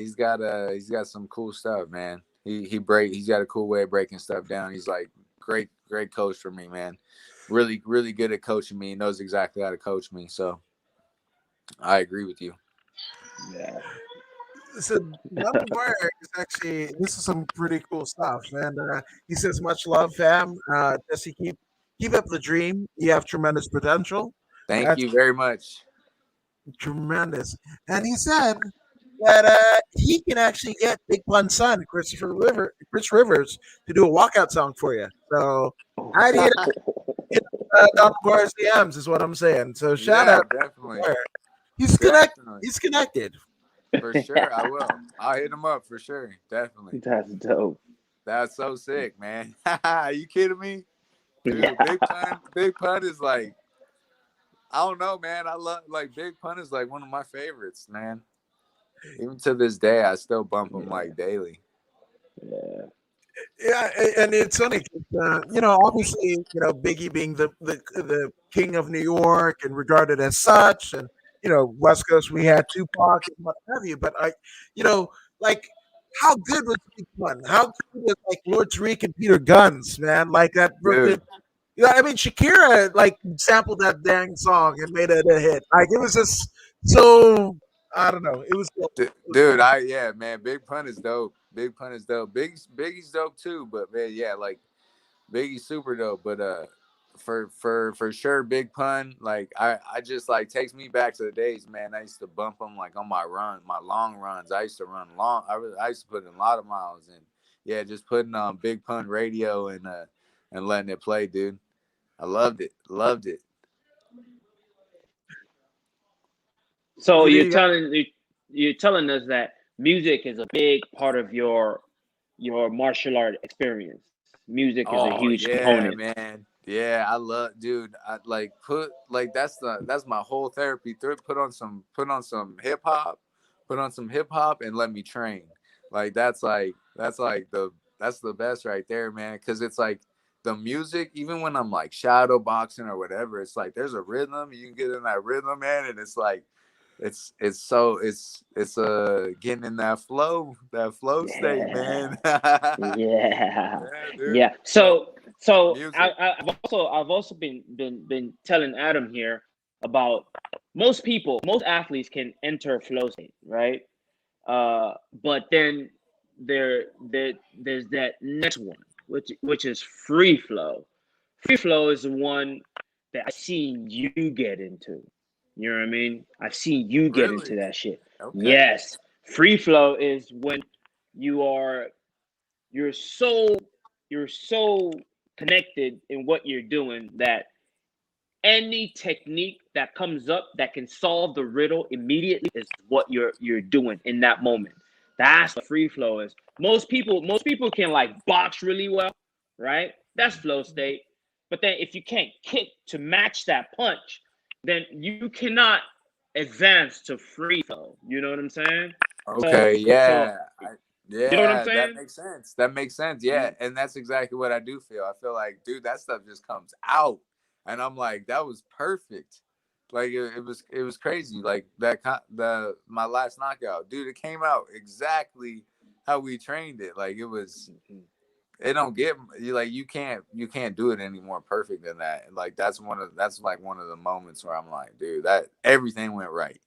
some cool stuff, man. He's got a cool way of breaking stuff down. He's like great coach for me, man. Really good at coaching me. He knows exactly how to coach me. So I agree with you. Yeah. so Don McGuire is actually, this is some pretty cool stuff, and he says, "Much love, fam. Jesse, keep up the dream. You have tremendous potential. Thank That's you very much. tremendous." And he said that he can actually get Big Pun's son, Chris Rivers, to do a walkout song for you. So I'd hit Don McGuire's DMs, is what I'm saying. So shout Yeah, out definitely. to McGuire. He's connected. Definitely. He's connected. For sure, I will. I'll hit him up for sure. Definitely. That's dope. That's so sick, man. Are you kidding me? Dude, Yeah. Big Pun is like, I don't know, man. I love like Big Pun is like one of my favorites, man. Even to this day, I still bump him Yeah. like daily. Yeah. Yeah, and it's funny, 'cause, obviously, Biggie being the king of New York and regarded as such, and West Coast we had Tupac and what have you. But like how good was Big Pun? How good was like Lord Tariq and Peter Guns, man? Like that Brooklyn. Dude, Yeah, I mean Shakira like sampled that dang song and made it a hit. Like it was just so I don't know. It was cool. It was dude, cool. yeah, man. Big Pun is dope. Big Pun is dope. Biggie's dope too, but man, yeah, like Biggie's super dope. But for sure, Big Pun, like I just like takes me back to the days, man. I used to bump him like on my long runs. I used to run long. I used to put in a lot of miles in, yeah, just putting on Big Pun Radio and letting it play, dude. I loved it. Loved it. So Who do you got? you're telling us that music is a big part of your martial art experience. Music is a Oh huge yeah, component. man. Yeah, I love, dude. I like put like that's my whole therapy. Put on some hip hop, put on some hip hop, and let me train. That's the best right there, man. Because it's like the music, even when I'm like shadow boxing or whatever, it's like there's a rhythm. You can get in that rhythm, man, and it's like it's getting in that flow state, Yeah, man. Yeah, yeah, dude. yeah. So So music. I've also been telling Adam here about most athletes can enter a flow state, right? But then there's that next one, which is free flow. Free flow is the one that I've seen you get into. You know what I mean? I've seen you get into Really? that shit. Okay. Yes, free flow is when you are you're so you're so connected in what you're doing that any technique that comes up that can solve the riddle immediately is what you're doing in that moment. That's what free flow is. Most people can like box really well, right? That's flow state. But then if you can't kick to match that punch, then you cannot advance to free flow. You know what I'm saying? Okay. So Yeah. you know what I'm Yeah. That saying? makes sense. That makes sense. Yeah. Mm, And that's exactly what I do feel. I feel like, dude, that stuff just comes out, and I'm like, that was perfect. Like it was crazy. Like the my last knockout, dude. It came out exactly how we trained it. Like it was. mhm. It don't get you like you can't do it any more perfect than that. Like that's like one of the moments where I'm like, dude, that everything went right.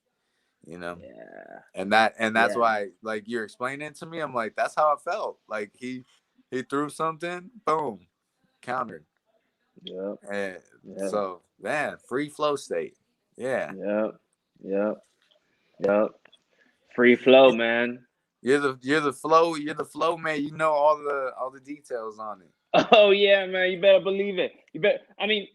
You know. Yeah, And that's yeah, why like you're explaining it to me, I'm like that's how I felt. Like he threw something, boom, countered. yep, And yep, so man, free flow state. Yeah. yep, yep, yep. Free flow, man. You're the flow man. You know all the details on it. Oh yeah, man. You better believe it. You better. I mean,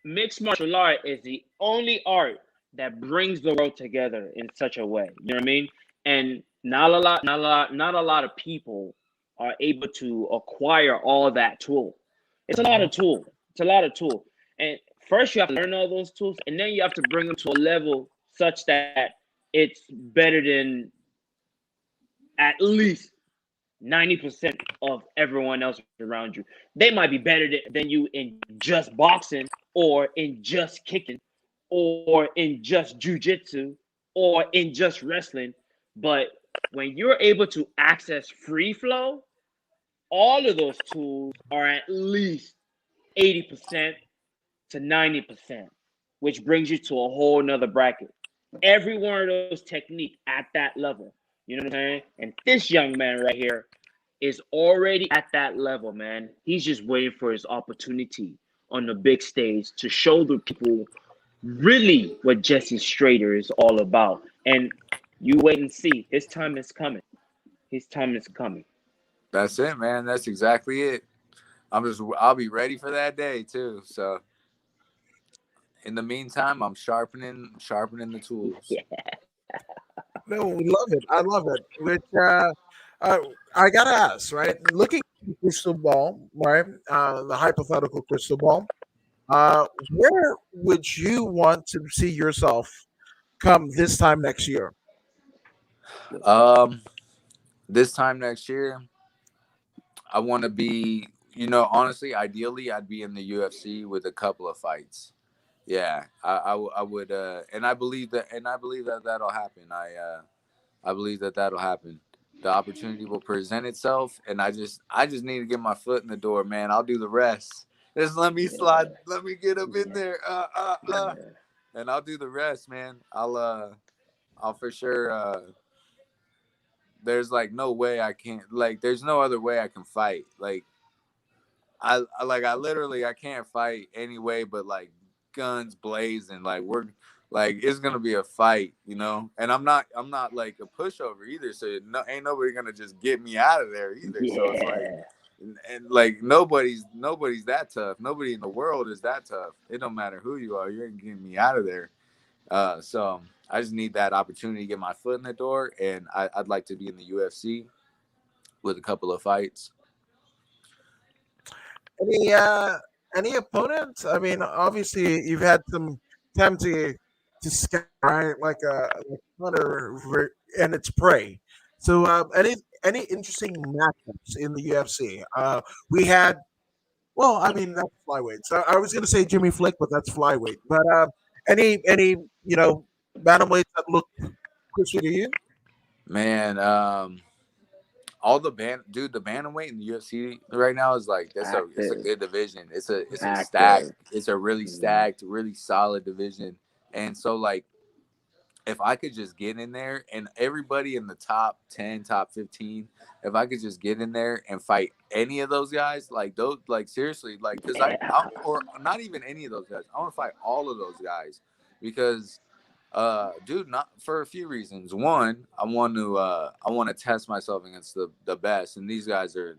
mixed martial art is the only art that brings the world together in such a way. You know what I mean? And not a lot of people are able to acquire all that tool. It's a lot Mhm. of tool. It's a lot of tool. And first you have to learn all those tools, and then you have to bring them to a level such that it's better than at least 90% of everyone else around you. They might be better than you in just boxing or in just kicking or in just jujitsu or in just wrestling. But when you're able to access free flow, all of those tools are at least 80% to 90%, which brings you to a whole nother bracket. Every one of those techniques at that level. You know what I'm saying? And this young man right here is already at that level, man. He's just waiting for his opportunity on the big stage to show the people really what Jesse Strader is all about. And you wait and see. His time is coming. His time is coming. That's it, man. That's exactly it. I'll be ready for that day too. So in the meantime, I'm sharpening the tools. Yeah. No, we love it. I love it. Which uh, I gotta ask, right? Looking at the crystal ball, right? The hypothetical crystal ball. Where would you want to see yourself come this time next year? Um, this time next year, I want to be, honestly, ideally, I'd be in the UFC with a couple of fights. Yeah, I would, and I believe that that'll happen. I believe that that'll happen. The opportunity will present itself, and I just need to get my foot in the door, man. I'll do the rest. Just let me slide, Yeah. let me get up in Yeah. there, Yeah. and I'll do the rest, man. I'll for sure. There's like no way I can't, like, there's no other way I can fight. Like, I literally I can't fight any way but like guns blazing. Like Like it's gonna be a fight, and I'm not like a pushover either. So no, ain't nobody gonna just get me out of there either. So it's like, Yeah. and like nobody's that tough. Nobody in the world is that tough. It don't matter who you are, you ain't getting me out of there. So I just need that opportunity to get my foot in the door, and I'd like to be in the UFC with a couple of fights. Any any opponents? I mean, obviously you've had some time to scout, right? Like hunter and its prey. So any interesting matchups in the UFC? We had well, I mean that's flyweight. So I was going to say Jimmy Flick, but that's flyweight. But any bantamweights that look closer to you? Man, all the bantamweight in the UFC right now is like it's a Active. good division. It's a stacked, Active. it's a really Mhm. stacked, really solid division. And so like if I could just get in there and everybody in the top 10, top 15, if I could just get in there and fight any of those guys, like those, like seriously, like, cause Yeah. or not even any of those guys, I want to fight all of those guys because, dude, not for a few reasons. One, I want to test myself against the best. And these guys are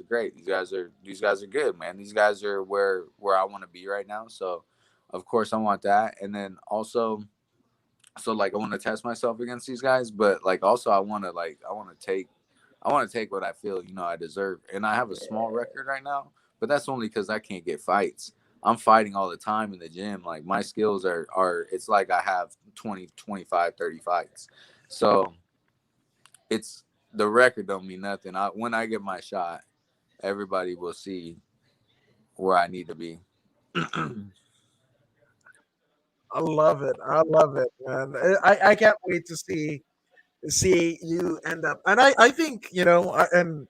great. These guys are good, man. These guys are where I want to be right now. So, of course, I want that. And then also, so like I want to test myself against these guys, but like also I want to take what I feel I deserve. And I have a small record right now, but that's only because I can't get fights. I'm fighting all the time in the gym. Like my skills are it's like I have 20, 25, 30 fights. So it's the record don't mean nothing. When I get my shot, everybody will see where I need to be. I love it. I love it, man. I can't wait to see you end up. And I think and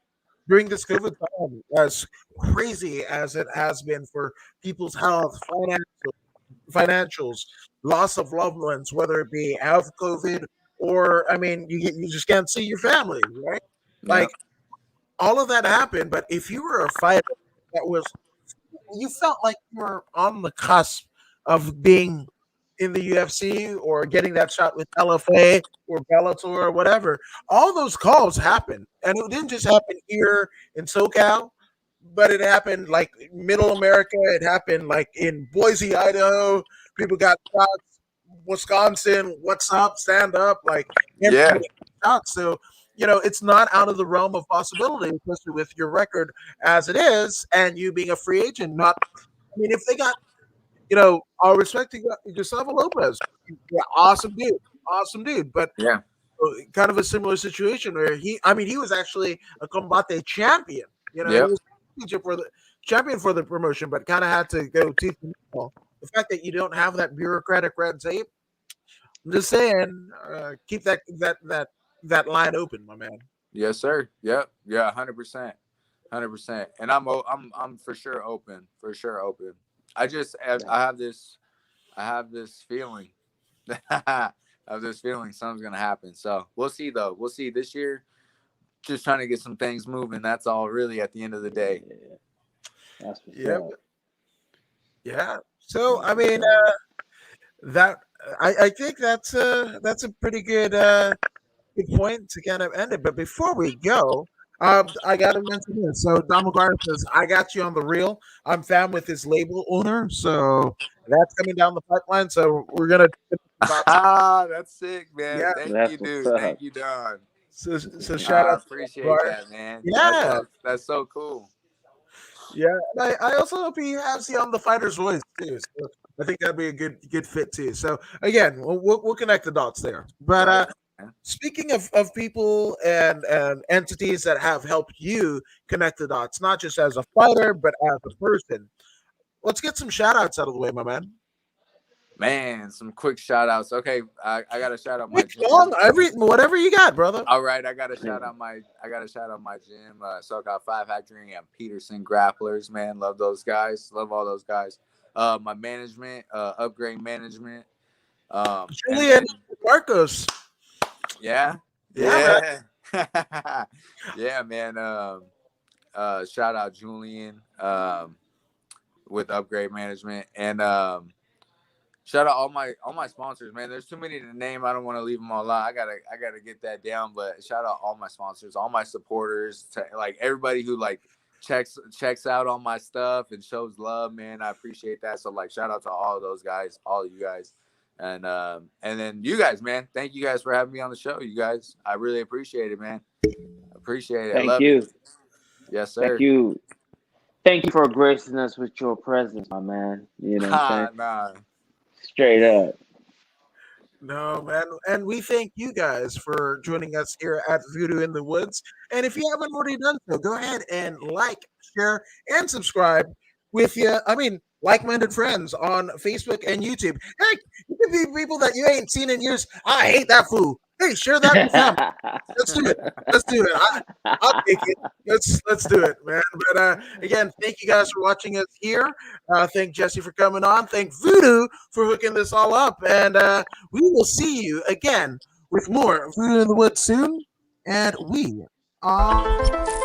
during this COVID time, as crazy as it has been for people's health, financials, loss of loved ones, whether it be out of COVID or I mean, you just can't see your family, right? Yeah. Like all of that happened. But if you were a fighter that was you felt like you were on the cusp of being in the UFC or getting that shot with LFA or Bellator or whatever. All those calls happened, and it didn't just happen here in SoCal, but it happened like Middle America. It happened like in Boise, Idaho. People got shots. Wisconsin, what's up? Stand up. Like Yeah. everybody got shots. So it's not out of the realm of possibility, especially with your record as it is, and you being a free agent. Not, I mean, if they got, all respect to Gustavo Lopez, yeah, awesome dude, but Yeah. kind of a similar situation where I mean, he was actually a combate champion. He Yep. was champion for the promotion, but kind of had to go teeth and nail. The fact that you don't have that bureaucratic red tape, I'm just saying, keep that line open, my man. Yes, sir. Yep. Yeah. 100%. 100%. And I'm for sure open. For sure open. I just Yeah. I have this feeling. I have this feeling something's gonna happen. So we'll see though. We'll see this year. Just trying to get some things moving. That's all really at the end of the day. Yeah. That's what's Yeah, up. yeah. So That's I what's mean, up. that I think that's a pretty good point to kind of end it. But before we go, I got to mention this. So Don McGuire says, "I got you on the reel. I'm fan with his label owner, so that's coming down the pipeline. So we're gonna about Ah, that's sick, man. yeah. Thank you, That's what's dude. up. Thank you, Don. So shout I out to Don appreciate McGuire. that, man. That's Yeah, that's that's so cool. yeah. And I also hope he has you on the fighter's voice too. So I think that'd be a good fit too. So again, we'll connect the dots there. But Right, man. speaking of people and entities that have helped you connect the dots, not just as a fighter, but as a person, let's get some shout outs out of the way, my man. Man, some quick shout outs. Okay, I gotta shout out my Quick, gym. long, whatever you got, brother. All right, I gotta Yeah. shout out my gym. So I got Five Factory and Peterson Grapplers. Man, love those guys. Love all those guys. My management, Upgrade Management. And Julian then Marcos. yeah, Yeah, man. yeah, yeah, man. Shout out Julian with Upgrade Management, and Shout out all my sponsors, man. There's too many to name. I don't want to leave them all out. I gotta get that down. But shout out all my sponsors, all my supporters, like everybody who like checks out on my stuff and shows love, man. I appreciate that. So like shout out to all of those guys, all of you guys. And then you guys, man. Thank you guys for having me on the show. You guys, I really appreciate it, man. Appreciate it. I Thank love it. you. Yes, Thank sir. you. Thank you for gracing us with your presence, my man. You know what I'm saying? Nah. Straight up. No, man. And we thank you guys for joining us here at Voodoo in the Woods. And if you haven't already done so, go ahead and like, share, and subscribe with you. I mean, like-minded friends on Facebook and YouTube. Heck, you could be people that you ain't seen in years. I hate that fool. Hey, share that with them. Let's do it. Let's do it. I'll take it. Let's do it, man. But again, thank you guys for watching us here. Thank Jesse for coming on. Thank Voodoo for hooking this all up. And we will see you again with more Voodoo in the Woods soon. And we are